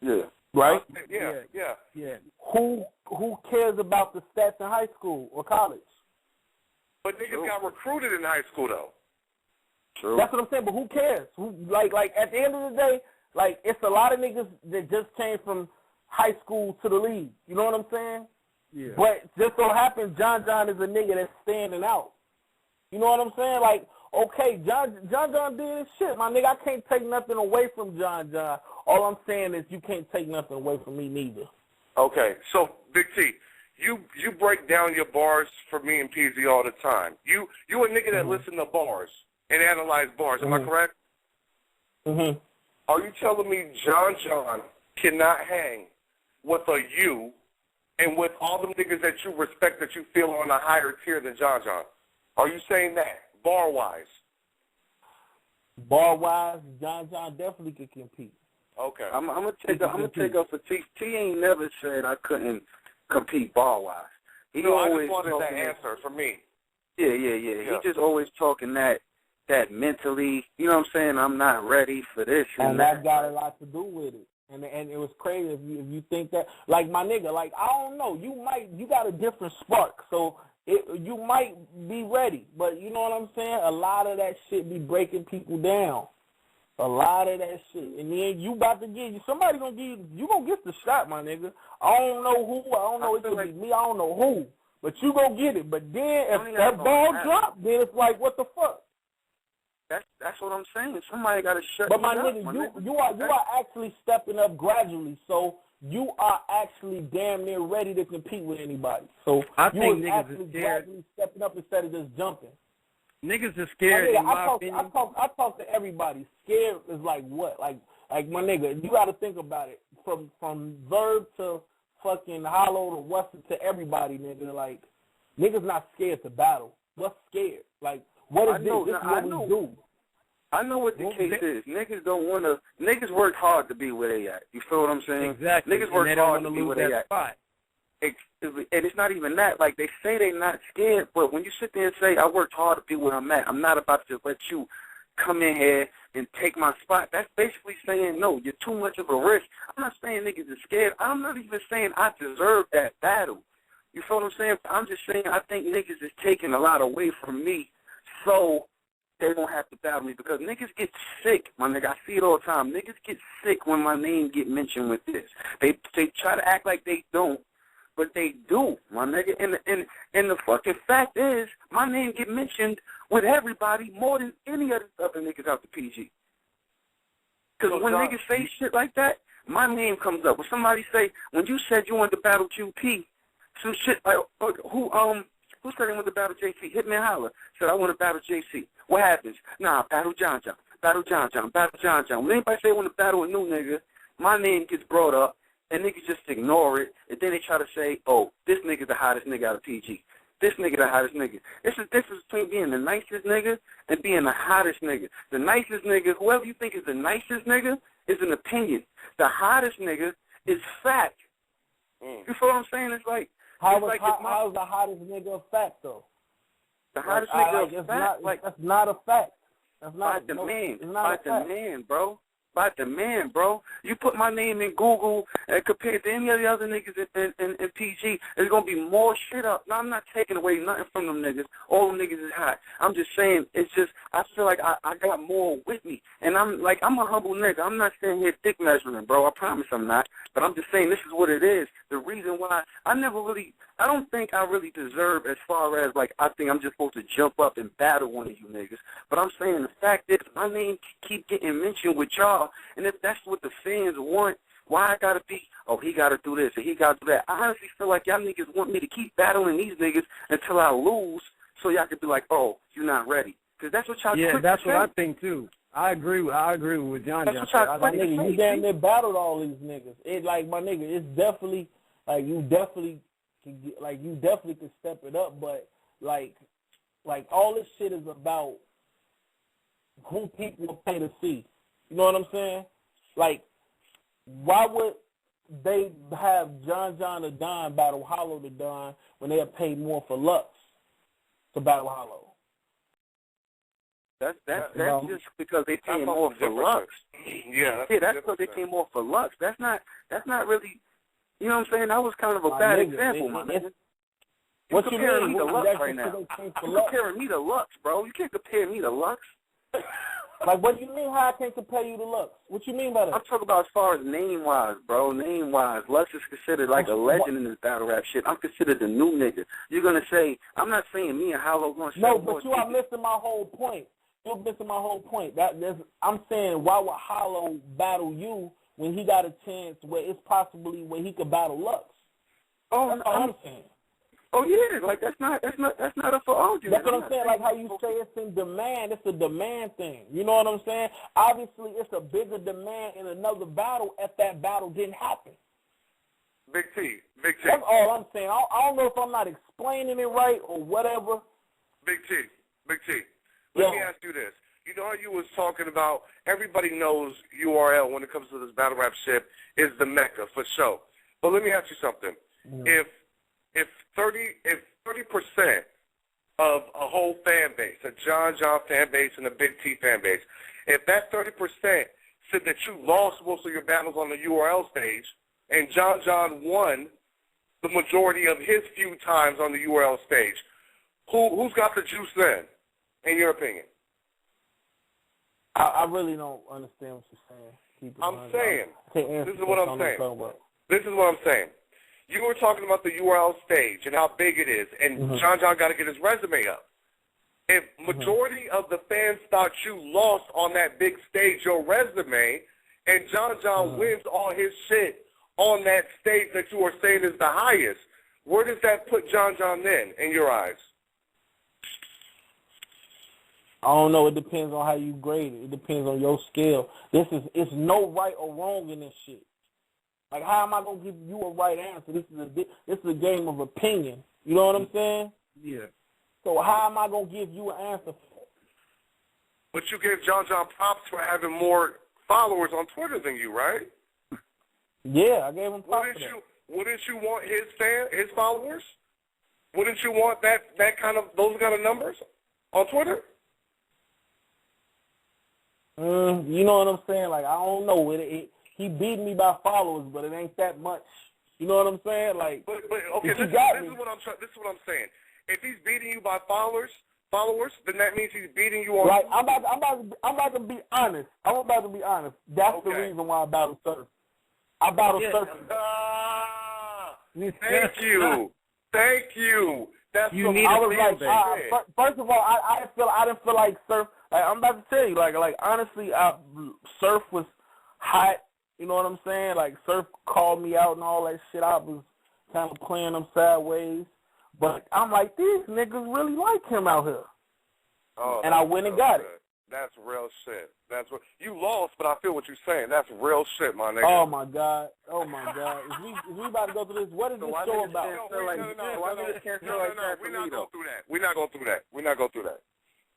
Yeah. Right? Yeah. Who cares about the stats in high school or college? But niggas got recruited in high school, though. True. That's what I'm saying, but who cares? Like at the end of the day, like, it's a lot of niggas that just came from high school to the league. You know what I'm saying? Yeah. But just so happens John is a nigga that's standing out. You know what I'm saying? Like, okay, John did his shit. My nigga, I can't take nothing away from John. All I'm saying is you can't take nothing away from me neither. Okay, so, Big T, you break down your bars for me and PZ all the time. You a nigga that listen to bars and analyze bars. Am I correct? Mm-hmm. Are you telling me John cannot hang with a you and with all them niggas that you respect that you feel on a higher tier than John? Are you saying that, bar-wise? Bar-wise, John definitely could compete. Okay. I'm gonna take up for T. T ain't never said I couldn't compete bar-wise. I just wanted that answer for me. Yeah. He just always talking that mentally, you know what I'm saying, I'm not ready for this. And that got a lot to do with it. And it was crazy if you think that, like, my nigga, like, I don't know, you got a different spark, so you might be ready. But you know what I'm saying? A lot of that shit be breaking people down. A lot of that shit. And then you about to somebody gonna give you gonna get the shot, my nigga. I don't know who, I don't know, it could be me, I don't know who. But you gonna get it. But then if that ball drop, then it's like, what the fuck? That's what I'm saying. Somebody got to shut But my up, nigga, you are actually stepping up gradually. So you are actually damn near ready to compete with anybody. So I you think are niggas actually is scared. gradually stepping up instead of just jumping. Niggas is scared, in my opinion. I talk to everybody. Scared is like what? Like my nigga, you got to think about it. From Verb to fucking Hollow to Western to everybody, nigga. Like, niggas not scared to battle. What's scared? Like, what is this? This is what we do. I know what the case is. Niggas don't want to. Niggas work hard to be where they at. You feel what I'm saying? Exactly. Niggas work hard to be where they at. Spot. And it's not even that. Like, they say they're not scared, but when you sit there and say, I worked hard to be where I'm at, I'm not about to let you come in here and take my spot. That's basically saying, no, you're too much of a risk. I'm not saying niggas are scared. I'm not even saying I deserve that battle. You feel what I'm saying? I'm just saying I think niggas is taking a lot away from me, so they don't have to battle me, because niggas get sick, my nigga. I see it all the time. Niggas get sick when my name get mentioned with this. They try to act like they don't, but they do, my nigga. And the fucking fact is, my name get mentioned with everybody more than any other niggas out the PG. Because when niggas say shit like that, my name comes up. When somebody say, when you said you wanted to battle QP, some shit like, who said he wanted to battle JC? Hit me and holler. Said, I want to battle JC. What happens? Nah, battle John. Battle John. When anybody say they want to battle a new nigga, my name gets brought up, and niggas just ignore it, and then they try to say, oh, this nigga's the hottest nigga out of PG. This nigga the hottest nigga. This is the difference between being the nicest nigga and being the hottest nigga. The nicest nigga, whoever you think is the nicest nigga, is an opinion. The hottest nigga is fact. You feel what I'm saying? It's like, how is the hottest nigga a fact, though? The hottest nigga a fact? That's not a fact. That's by not demand, bro. By demand, bro. You put my name in Google and compared to any of the other niggas in PG, there's going to be more shit up. Now, I'm not taking away nothing from them niggas. All them niggas is hot. I'm just saying, it's just, I feel like I got more with me. And I'm a humble nigga. I'm not sitting here dick measuring, bro. I promise I'm not. But I'm just saying this is what it is. The reason why I don't think I really deserve, as far as, like, I think I'm just supposed to jump up and battle one of you niggas. But I'm saying the fact is my name keep getting mentioned with y'all, and if that's what the fans want, why I gotta be, oh, he gotta do this and he gotta do that. I honestly feel like y'all niggas want me to keep battling these niggas until I lose so y'all can be like, oh, you're not ready. Because that's what y'all Yeah, that's what I think, too. I agree with what John said. You damn near battled all these niggas. It like, my nigga, it's definitely, like, you definitely can step it up, but, like all this shit is about who people will pay to see. You know what I'm saying? Like, why would they have John the Don battle Hollow the Don when they have paid more for Lux to battle Hollow? That's just because they pay more for Lux. Yeah, that's because they pay more for Lux. That's not really, you know what I'm saying? That was kind of a bad example, my nigga. You're comparing me to Lux right now. You're comparing me to Lux, bro. You can't compare me to Lux. Like, what do you mean how I can't compare you to Lux? What you mean by that? I'm talking about as far as name-wise, bro. Name-wise. Lux is considered like a legend in this battle rap shit. I'm considered the new nigga. You're going to say, I'm not saying me and Hollow going to No, but you are missing my whole point. You're missing my whole point. I'm saying, why would Hollow battle you when he got a chance where it's possibly where he could battle Lux? Oh, that's all I'm saying. Oh yeah, like that's not up for argument. That's what I'm saying. Like how you say it's in demand. It's a demand thing. You know what I'm saying? Obviously, it's a bigger demand in another battle if that battle didn't happen. Big T. That's all I'm saying. I don't know if I'm not explaining it right or whatever. Big T. Let me ask you this. You know how you was talking about everybody knows URL when it comes to this battle rap shit is the Mecca for sure. But let me ask you something. Yeah. If 30% of a whole fan base, a John fan base and a Big T fan base, if that 30% said that you lost most of your battles on the URL stage and John won the majority of his few times on the URL stage, who's got the juice then, in your opinion? I really don't understand what you're saying. This is what I'm saying. You were talking about the URL stage and how big it is, and John got to get his resume up. If majority of the fans thought you lost on that big stage, your resume, and John wins all his shit on that stage that you are saying is the highest, where does that put John then in your eyes? I don't know. It depends on how you grade it. It depends on your scale. It's no right or wrong in this shit. Like, how am I gonna give you a right answer? This is a game of opinion. You know what I'm saying? Yeah. So how am I gonna give you an answer? But you gave John props for having more followers on Twitter than you, right? Yeah, I gave him props for that. Wouldn't you want his followers? Wouldn't you want those kind of numbers on Twitter? You know what I'm saying? Like, I don't know. He beat me by followers, but it ain't that much. You know what I'm saying? Like, but okay, this is what I'm saying. If he's beating you by followers, then that means he's beating you on. Right. I'm about to be honest. That's the reason why I battle Surf. I battle Surf. Thank you. That's you need I was like, first of all, I didn't feel like Surf. Like, I'm about to tell you, like honestly, Surf was hot. You know what I'm saying? Like, Surf called me out and all that shit. I was kind of playing them sideways. But I'm like, these niggas really like him out here. Oh, and I went and got it. That's real shit. You lost, but I feel what you're saying. That's real shit, my nigga. Oh, my God. If we about to go through this, what is this show about? We're not going through that.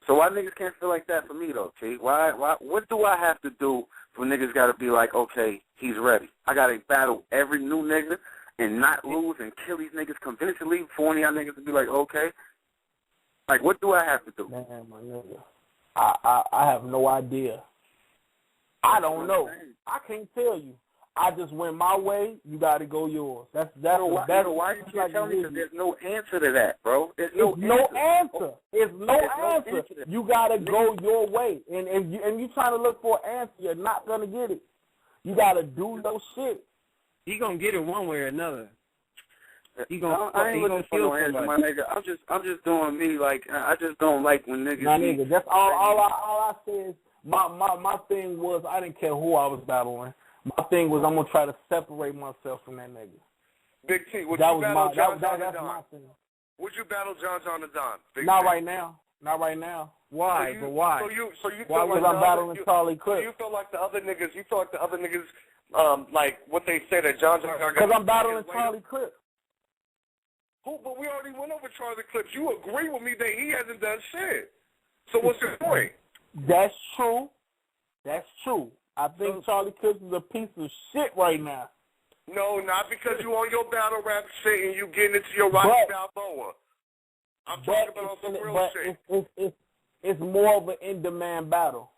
So why niggas can't feel like that for me, though, T? Why? What do I have to do for niggas got to be like, okay, he's ready? I got to battle every new nigga and not lose and kill these niggas convincingly for one of y'all niggas to be like, okay? Like, what do I have to do? Man, my nigga, I have no idea. I don't know. I can't tell you. I just went my way. You got to go yours. That's why you can't tell me? Because there's no answer to that, bro. There's no answer. It's no answer. You got to go your way. And you trying to look for an answer, you're not going to get it. You got to do your shit. He going to get it one way or another. I ain't looking for no answer, my nigga. I'm just doing me. Like, I just don't like when niggas. My nigga, that's all I say is my thing was I didn't care who I was battling. My thing was I'm gonna try to separate myself from that nigga. Big T, would That you was battle my John that's and Don? my thing. Would you battle John and Don? Big Not T? right now. Not right now. Why? But why? So you Why feel was like I'm battling Charlie Clips? You feel like the other niggas? You feel like the other niggas? Like what they say that John got. Because I'm battling Charlie Clips. Who? But we already went over Charlie Clips. You agree with me that he hasn't done shit. So what's your point? That's true. That's true. I think Charlie Clips is a piece of shit right now. No, not because you on your battle rap shit and you getting into your Rocky Balboa. I'm talking about some real shit. It's more of an in-demand battle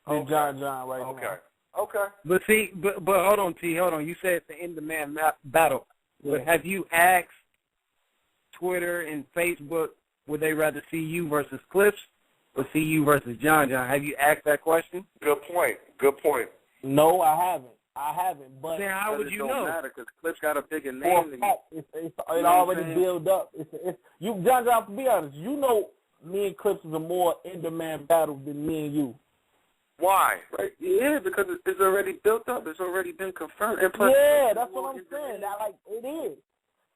than John right now. Okay. But see, but hold on, T. Hold on. You said it's an in-demand battle. But have you asked Twitter and Facebook, would they rather see you versus Clips or see you versus John? Have you asked that question? Good point. No, I haven't. But then how would you know? It don't matter because Clips got a bigger name than you. It already built up. John, to be honest, you know me and Clips is a more in-demand battle than me and you. Why? Right? Yeah, because it's already built up. It's already been confirmed. And plus, yeah, that's what I'm saying.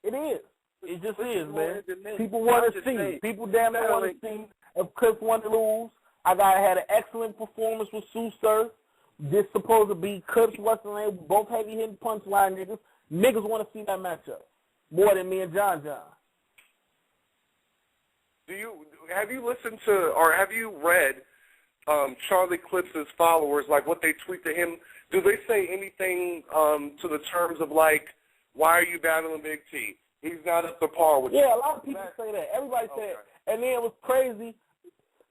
It is. It just is, man. People want to see. People damn near want to see if Clips want to lose. I had an excellent performance with Sue Surf. This supposed to be Clips, what's the name, both heavy hitting punchline niggas. Niggas want to see that matchup more than me and John. Have you listened to or have you read Charlie Clips' followers, like what they tweet to him? Do they say anything to the terms of like, why are you battling Big T? He's not up to par with you. Yeah, a lot of people say that. Everybody say that. And then it was crazy.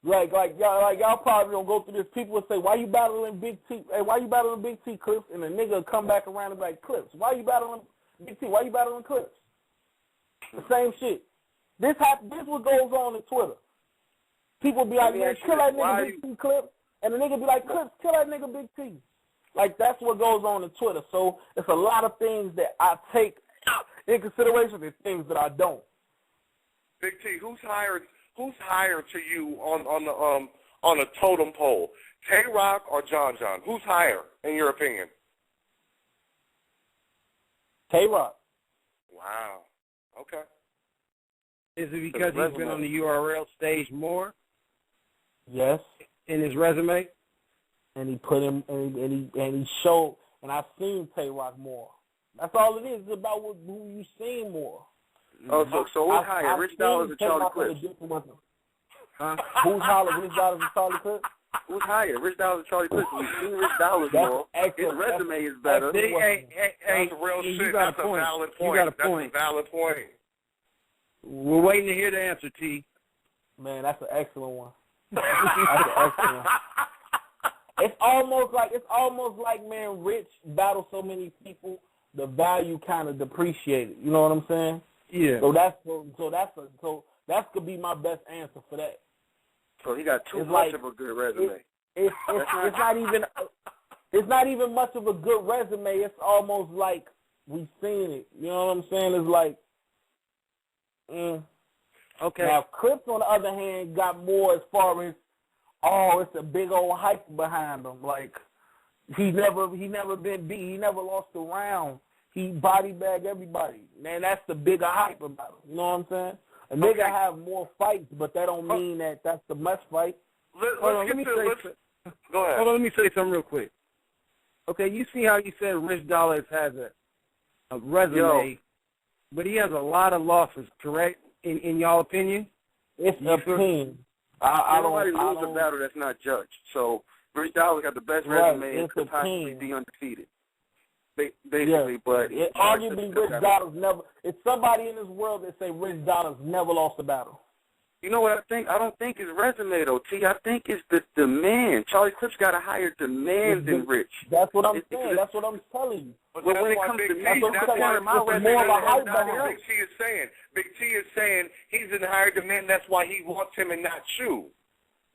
Like y'all probably don't go through this. People would say, why you battling Big T? Hey, why you battling Big T, Clips? And the nigga would come back around and be like, Clips, why you battling Big T? Why you battling Clips? The same shit. This what goes on in Twitter. People be like, man, kill that nigga Big T, Clips. And the nigga be like, Clips, kill that nigga Big T. Like, that's what goes on in Twitter. So it's a lot of things that I take in consideration and things that I don't. Big T, who's higher to you on a totem pole? Tay-Rock or John? Who's higher in your opinion? Tay-Rock. Wow. Okay. Is it because he's been on the URL stage more? Yes. In his resume? And he put him and he showed, and I've seen Tay-Rock more. That's all it is. It's about who you seen more. Oh, so who's higher, Rich Dollars or Charlie Clips? Huh? Who's higher, Rich Dollars or Charlie Clips? Who's higher, Rich Dollars or Charlie Clips? We've seen Rich Dollars more. His resume is better. Hey, that's real shit. You got a point. You got a point. That's a valid point. We're waiting to hear the answer, T. Man, that's an excellent one. That's an excellent one. It's almost like man, Rich battled so many people, the value kind of depreciated. You know what I'm saying? Yeah. So that could be my best answer for that. So he got too much of a good resume. It's not even much of a good resume. It's almost like we've seen it. You know what I'm saying? It's like, okay. Now Clips on the other hand got more as far as, it's a big old hype behind him. Like he never been beat. He never lost a round. He body bagged everybody. Man, that's the bigger hype about him. You know what I'm saying? A nigga have more fights, but that don't mean that that's the best fight. Go ahead. Hold on, let me say something real quick. Okay, you see how you said Rich Dollars has a resume, but he has a lot of losses, correct? In y'all opinion? It's an opinion. Nobody loses a battle that's not judged. So Rich Dollars got the best resume and could possibly be undefeated. Basically, but arguably Rich Dollars never. It's somebody in this world that say Rich Dollars never lost a battle. You know what I think? I don't think it's resume though, T. I think it's the demand. Charlie Clips got a higher demand than Rich. That's what I'm saying. That's what I'm telling you. But when it comes to me, that's my resume. Big T is saying. Big T is saying he's in higher demand. That's why he wants him and not you.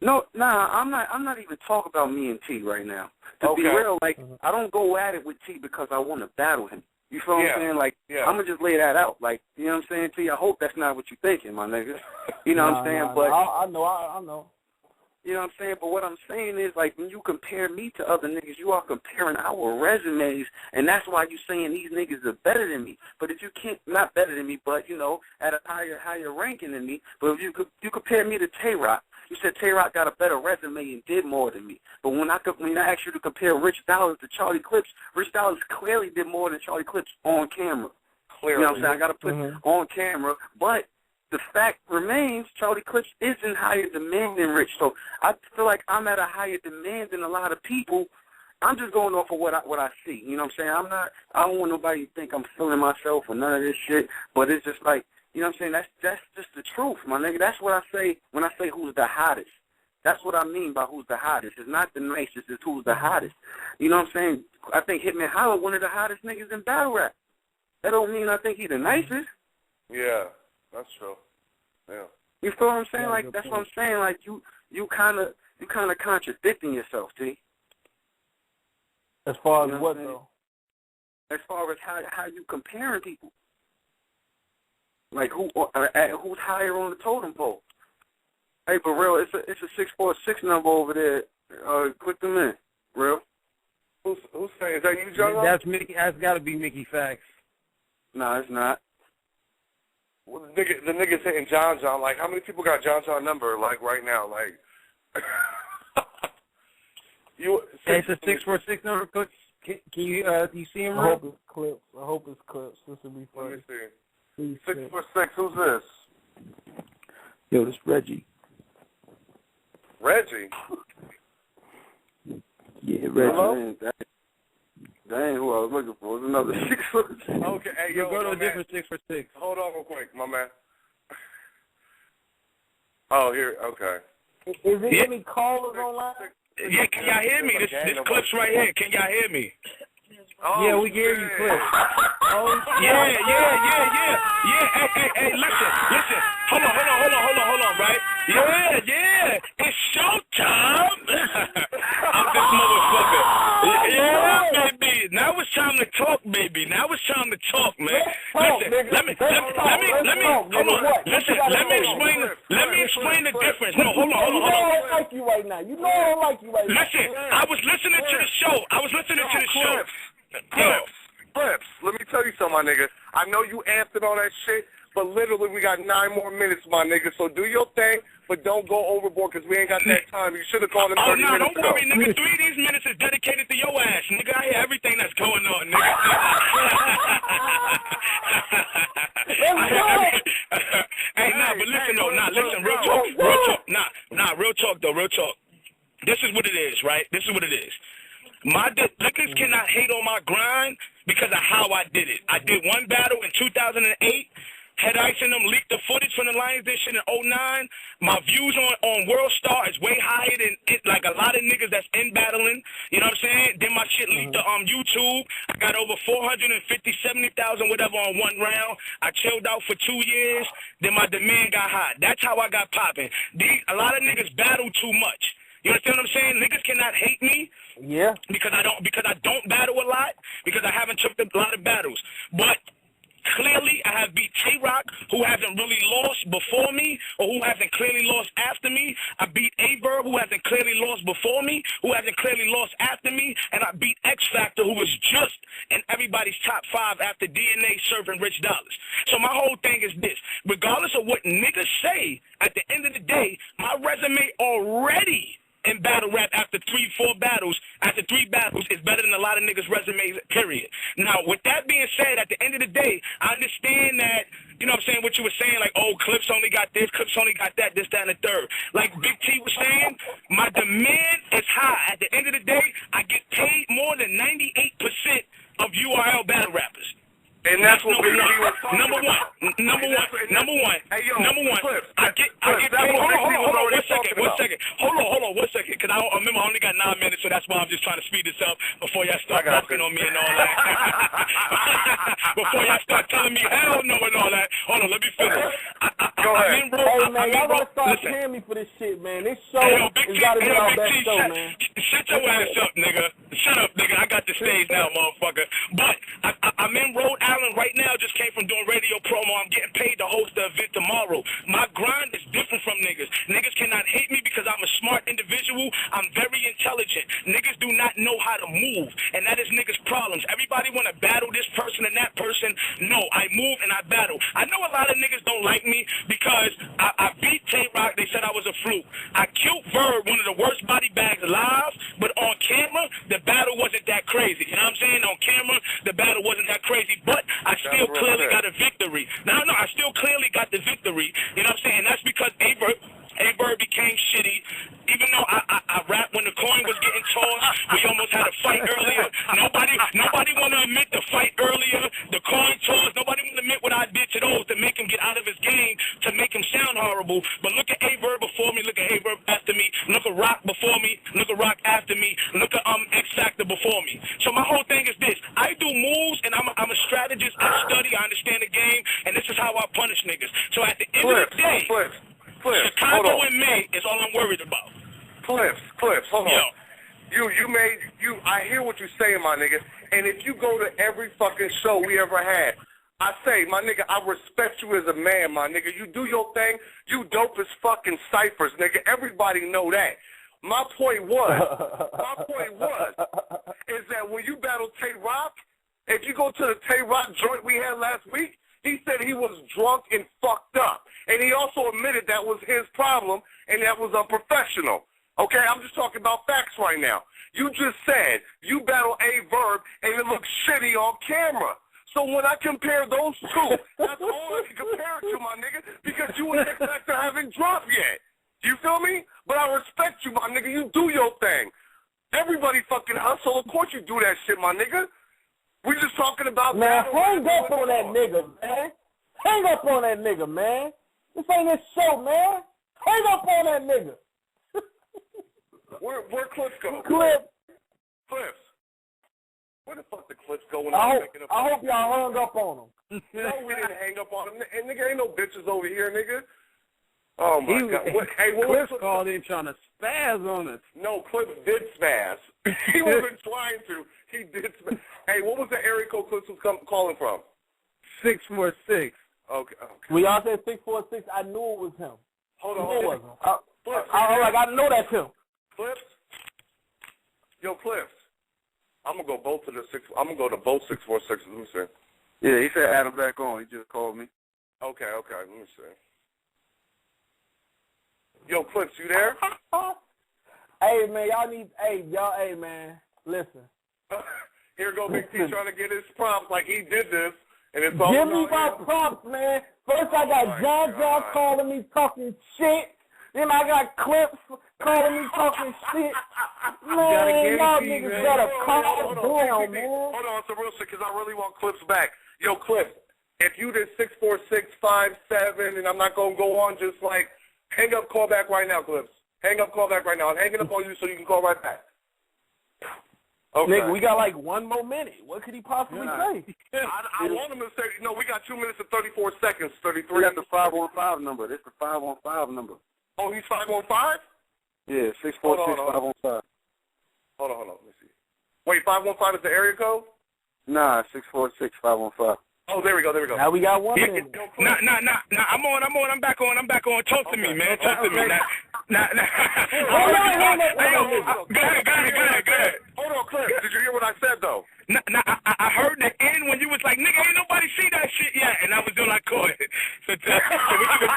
No, I'm not even talking about me and T right now. To be real, like I don't go at it with T because I want to battle him. You feel what I'm saying? Like I'm gonna just lay that out. Like you know what I'm saying, T. I hope that's not what you're thinking, my nigga. You know what I'm saying? But I know. You know what I'm saying? But what I'm saying is, like, when you compare me to other niggas, you are comparing our resumes, and that's why you saying these niggas are better than me. But if you can't, not better than me, but, you know, at a higher ranking than me, but if you compare me to Tay-Rock, you said Tay-Rock got a better resume and did more than me. But when I asked you to compare Rich Dollars to Charlie Clips, Rich Dollars clearly did more than Charlie Clips on camera. Clearly. You know what I'm saying? I got to put on camera, but the fact remains, Charlie Clips is in higher demand than Rich. So I feel like I'm at a higher demand than a lot of people. I'm just going off of what I see. You know what I'm saying? I don't want nobody to think I'm feeling myself or none of this shit. But it's just like, you know what I'm saying? That's just the truth, my nigga. That's what I say when I say who's the hottest. That's what I mean by who's the hottest. It's not the nicest, it's who's the hottest. You know what I'm saying? I think Hitman Holla one of the hottest niggas in battle rap. That don't mean I think he the nicest. Yeah, that's true. Yeah. You feel what I'm saying? Like, that's what I'm saying. Like, you kind of contradicting yourself, T. As far as what, though? As far as how you comparing people. Like, who's higher on the totem pole? Hey, but real, it's a 646 number over there. Click them in, real. Who's saying? Is that you, John? That's Mickey. That's got to be Mickey Facts. No, it's not. Well, the nigga's hitting John. Like, how many people got John number, like, right now? Like, it's a 646 number. Can you see him? I hope it's clips. This will be funny. Let me see. 646. Who's this? Yo, this Reggie. Reggie? Yeah, Reggie. Hello? That ain't who I was looking for. It was another 646. Okay, hey, yo, go to a different 646. Hold on real quick, my man. Oh, here, okay. Is there any callers online? Yeah, can y'all hear me? This Clips right here. Can y'all hear me? Oh, yeah, we can hear you, Clips. Oh, yeah. Hey, listen. Hold on, right? Yeah. It's showtime. I'm this motherfucker. Yeah, baby. Now it's time to talk, baby. Now it's time to talk, man. Listen, let me hold on. Listen, let me explain the difference. No, hold on. You know I don't like you right now. Listen, I was listening to the show. Clips, let me tell you something, my nigga. I know you amped and all that shit, but literally we got 9 more minutes, my nigga. So do your thing, but don't go overboard because we ain't got that time. You should have called in 30 minutes ago. Oh, no, don't worry, nigga. 3 of these minutes is dedicated to your ass, nigga. I hear everything that's going on, nigga. Hey, but listen, though. Listen, real talk. Real talk. This is what it is, right? Niggas cannot hate on my grind because of how I did it. I did one battle in 2008. Head Ice and them leaked the footage from the Lions Den shit in 2009. My views on World Star is way higher than like a lot of niggas that's in battling. You know what I'm saying? Then my shit leaked to YouTube. I got over 70,000 whatever on one round. I chilled out for 2 years. Then my demand got hot. That's how I got popping. A lot of niggas battle too much. You understand what I'm saying? Niggas cannot hate me. Yeah. Because I don't battle a lot, because I haven't took a lot of battles. But clearly I have beat Tay-Rock, who hasn't really lost before me, or who hasn't clearly lost after me. I beat A-Verb, who hasn't clearly lost before me, who hasn't clearly lost after me. And I beat X-Factor, who was just in everybody's top 5 after DNA serving Rich Dollars. So my whole thing is this. Regardless of what niggas say, at the end of the day, my resume already in battle rap after 3 battles is better than a lot of niggas' resumes, period. Now, with that being said, at the end of the day, I understand that, you know what I'm saying, what you were saying, like, oh, Clips only got this, Clips only got that, this, that, and the third. Like Big T was saying, my demand is high. At the end of the day, I get paid more than 98% of URL battle rappers. And that's what we was talking Number one. Hey, yo, Clips. I get paid. Hold on, one second, because I remember I only got 9 minutes, so that's why I'm just trying to speed this up before y'all start talking on me and all that. Before y'all start telling me hell no and all that. Hold on, let me finish. Go ahead. Hey, man, y'all gotta start paying me for this shit, man. This show has got to be our best show, man. Shut your ass up, nigga. Shut up, nigga. nigga. I got the stage now, motherfucker. But I'm in Rhode Island right now. Just came from doing radio promo. I'm getting paid to host the event tomorrow. My grind is different from niggas. Niggas cannot hate me because I'm a smart individual. I'm very intelligent. Niggas do not know how to move, and that is niggas' problems. Everybody want to battle this person and that person. No, I move and I battle. I know a lot of niggas don't like me because I beat Tay-Rock. They said I was a fluke. I killed Verb, one of the worst body bags alive, but on camera, the battle wasn't that crazy. You know what I'm saying? On camera, the battle wasn't that crazy, but I still clearly got a victory. No, I still clearly got the victory. You know what I'm saying? That's because Averb became shitty. Even though I rapped when the coin was getting tossed, we almost had a fight earlier. Nobody want to admit the fight earlier, the coin toss. Nobody want to admit what I did to those to make him get out of his game, to make him sound horrible. But look at Averb before me, look at Averb after me, look at Rock before me, look at Rock after me, look at X Factor before me. So my whole thing is this: I do moves, and I'm a strategist. I study, I understand the game, and this is how I punish niggas. So at the end of the day, Clips, Chicago in May is all I'm worried about. Clips, hold on. I hear what you're saying, my nigga. And if you go to every fucking show we ever had, I say, my nigga, I respect you as a man, my nigga. You do your thing. You dope as fucking ciphers, nigga. Everybody know that. My point was, is that when you battle Tay-Rock, if you go to the Tay-Rock joint we had last week, he said he was drunk and fucked up. And he also admitted that was his problem and that was unprofessional. Okay, I'm just talking about facts right now. You just said you battle Averb and it looks shitty on camera. So when I compare those two, that's all I can compare it to, my nigga, because you and X Factor haven't dropped yet. You feel me? But I respect you, my nigga. You do your thing. Everybody fucking hustle. Of course you do that shit, my nigga. We just talking about... Man, hang up on that nigga, man. Hang up on that nigga, man. This ain't his show, man. Hang up on that nigga. Where Clips go? Clips. Where the fuck the Clips go? I hope y'all hung up on him. No, we didn't hang up on him. And nigga, ain't no bitches over here, nigga. Oh, my God. Clips called in trying to spaz on us. No, Clips did spaz. He wasn't trying to. He did spaz. Hey, what was the area code Clips was calling from? 646. Okay. When y'all said 646, I knew it was him. Hold on. I know that's him. Clips? Yo, Clips. I'm gonna go to both 646. Let me see. Yeah, he said add him back on. He just called me. Okay. Let me see. Yo, Clips, you there? Hey, man, hey, man, listen. Here go Big T trying to get his props like he did this, and it's all Give me my props, man. First I got John calling me talking shit. Then I got Clips calling me talking shit. Man, y'all niggas better calm down, man. Hold on, it's a real shit, because I really want Clips back. Yo, Clips, if you did 64657, and I'm not going to go on, just like, hang up, call back right now, Clips. Hang up, call back right now. I'm hanging up on you so you can call right back. Okay. Nigga, we got like 1 more minute. What could he possibly say? I want him to say, no, we got 2 minutes and 34 seconds, 33. We got the 515 number. This is the 515 number. Oh, he's 515? Yeah, 646-515. Hold on. Let me see. Wait, 515 is the area code? Nah, 646-515. Oh, there we go. Now we got 1 minute. Nah, I'm back on. Talk to me, man. Talk to me. Nah. Go ahead. Hold on, Cliff. Did you hear what I said, though? Nah, I heard the end when you was like, nigga, ain't nobody see that shit yet. And I was doing like, caught it. So what you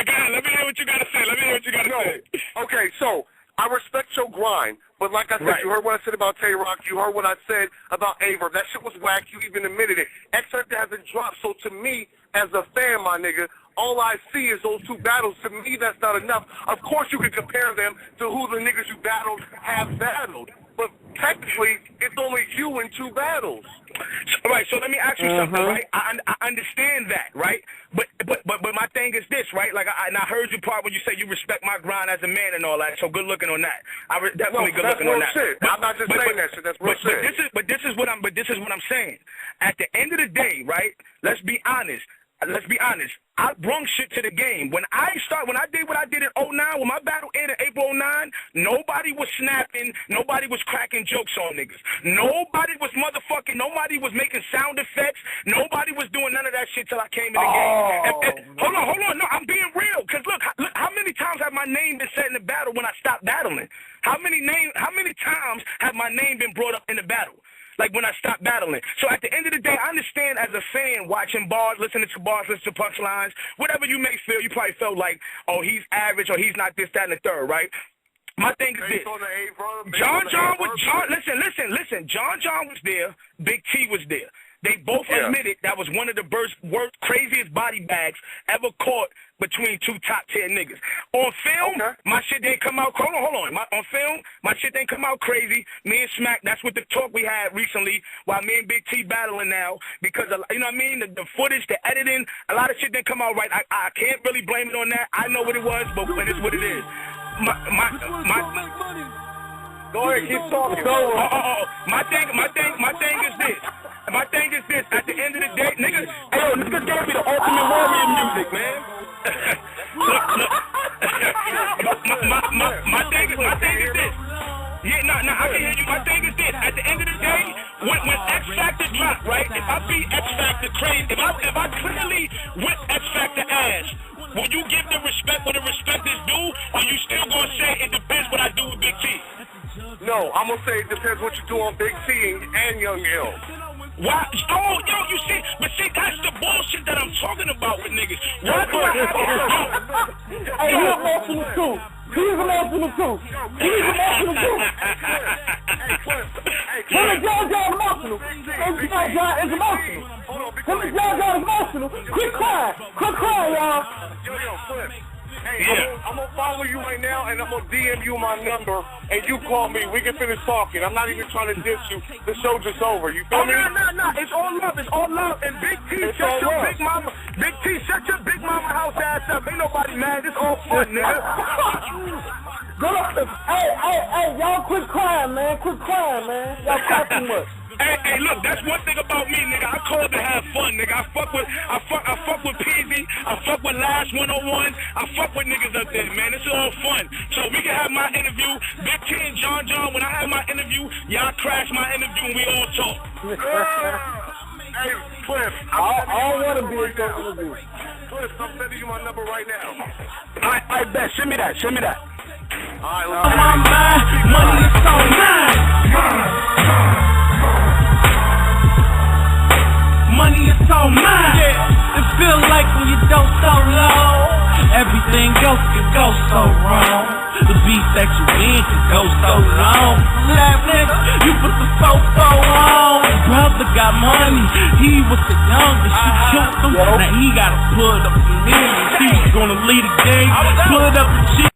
So go ahead, let me hear what you got to say. Okay, so I respect your grind, but like I said, You heard what I said about Tay-Rock. You heard what I said about Averb. That shit was whack. You even admitted it. X Factor hasn't dropped. So to me, as a fan, my nigga, all I see is those two battles. To me, that's not enough. Of course, you can compare them to who the niggas you battled have battled. But technically, it's only you in 2 battles. Right, so let me ask you something, right? I understand that, right? But my thing is this, right? Like, I heard you part when you say you respect my grind as a man and all that, so good looking on that. Definitely good looking on that. Shit. I'm not just saying that shit. That's real shit. But this is what I'm saying. At the end of the day, right? Let's be honest. let's be honest, I brung shit to the game. When I did what I did in 09, when my battle ended in April 09, nobody was snapping, nobody was cracking jokes on niggas. Nobody was making sound effects, nobody was doing none of that shit till I came in the game. Hold on, no, I'm being real, because look, how many times have my name been said in the battle when I stopped battling? How many times have my name been brought up in the battle? Like when I stopped battling. So at the end of the day, I understand as a fan watching bars, listening to bars, listening to punchlines, whatever you may feel, you probably felt like, oh, he's average or he's not this, that, and the third, right? My thing is this. John was there. Big T was there. They both admitted that was one of the worst, craziest body bags ever caught between two top-tier niggas. On film, my shit didn't come out. Hold on. On film, my shit didn't come out crazy. Me and Smack, that's what the talk we had recently while me and Big T battling now because, you know what I mean, the footage, the editing, a lot of shit didn't come out right. I can't really blame it on that. I know what it was, but it's what it is. Go ahead, keep talking. My thing is this. My thing is this. At the end of the day, niggas gave me the Ultimate Warrior music, man. My thing is this. Yeah, no, I can hear you. My thing is this. At the end of the day, when X Factor dropped, right? If I beat X Factor crazy, if I clearly whip X Factor ass, will you give the respect where the respect is due, or you still gonna say it depends what I do with Big T? No, I'm gonna say it depends what you do on Big T and Young L. Why? Oh, yo, you see, but see, that's the bullshit that I'm talking about with niggas. Why do I have to? Hey, he's emotional too. He's emotional too. Him and John emotional. John is emotional. Him and John is emotional. Quit crying, y'all. Yo, Cliff. Hey, I'm gonna follow you right now, and I'm gonna DM you my number, and you call me. We can finish talking. I'm not even trying to diss you. The show's just over. You feel me? No. It's all love. And Big T, shut your big mama. Big T, shut your big mama house ass up. Ain't nobody mad. It's all fun, nigga. Hey, y'all quit crying, man. Y'all cry too much. Hey, look, that's one thing about me, nigga. I call to have fun, nigga. I fuck with Peasy. I fuck with Last 101. I fuck with niggas up there, man. It's all fun. So we can have my interview. Big T and John, when I have my interview, y'all crash my interview and we all talk. Hey, Cliff. I don't want to be in that interview. Cliff, I'm sending you my number right now. I bet. Send me that. All right, let's On my mind, money is on mine. Money is so mine. It feel like when you go so low, everything else can go so wrong. The beat that you in can go so long. Laugh, nigga, you put the fofo on. Brother got money, he was the youngest. You killed him, now he gotta put up the millions. He's gonna lead the game, put up the G.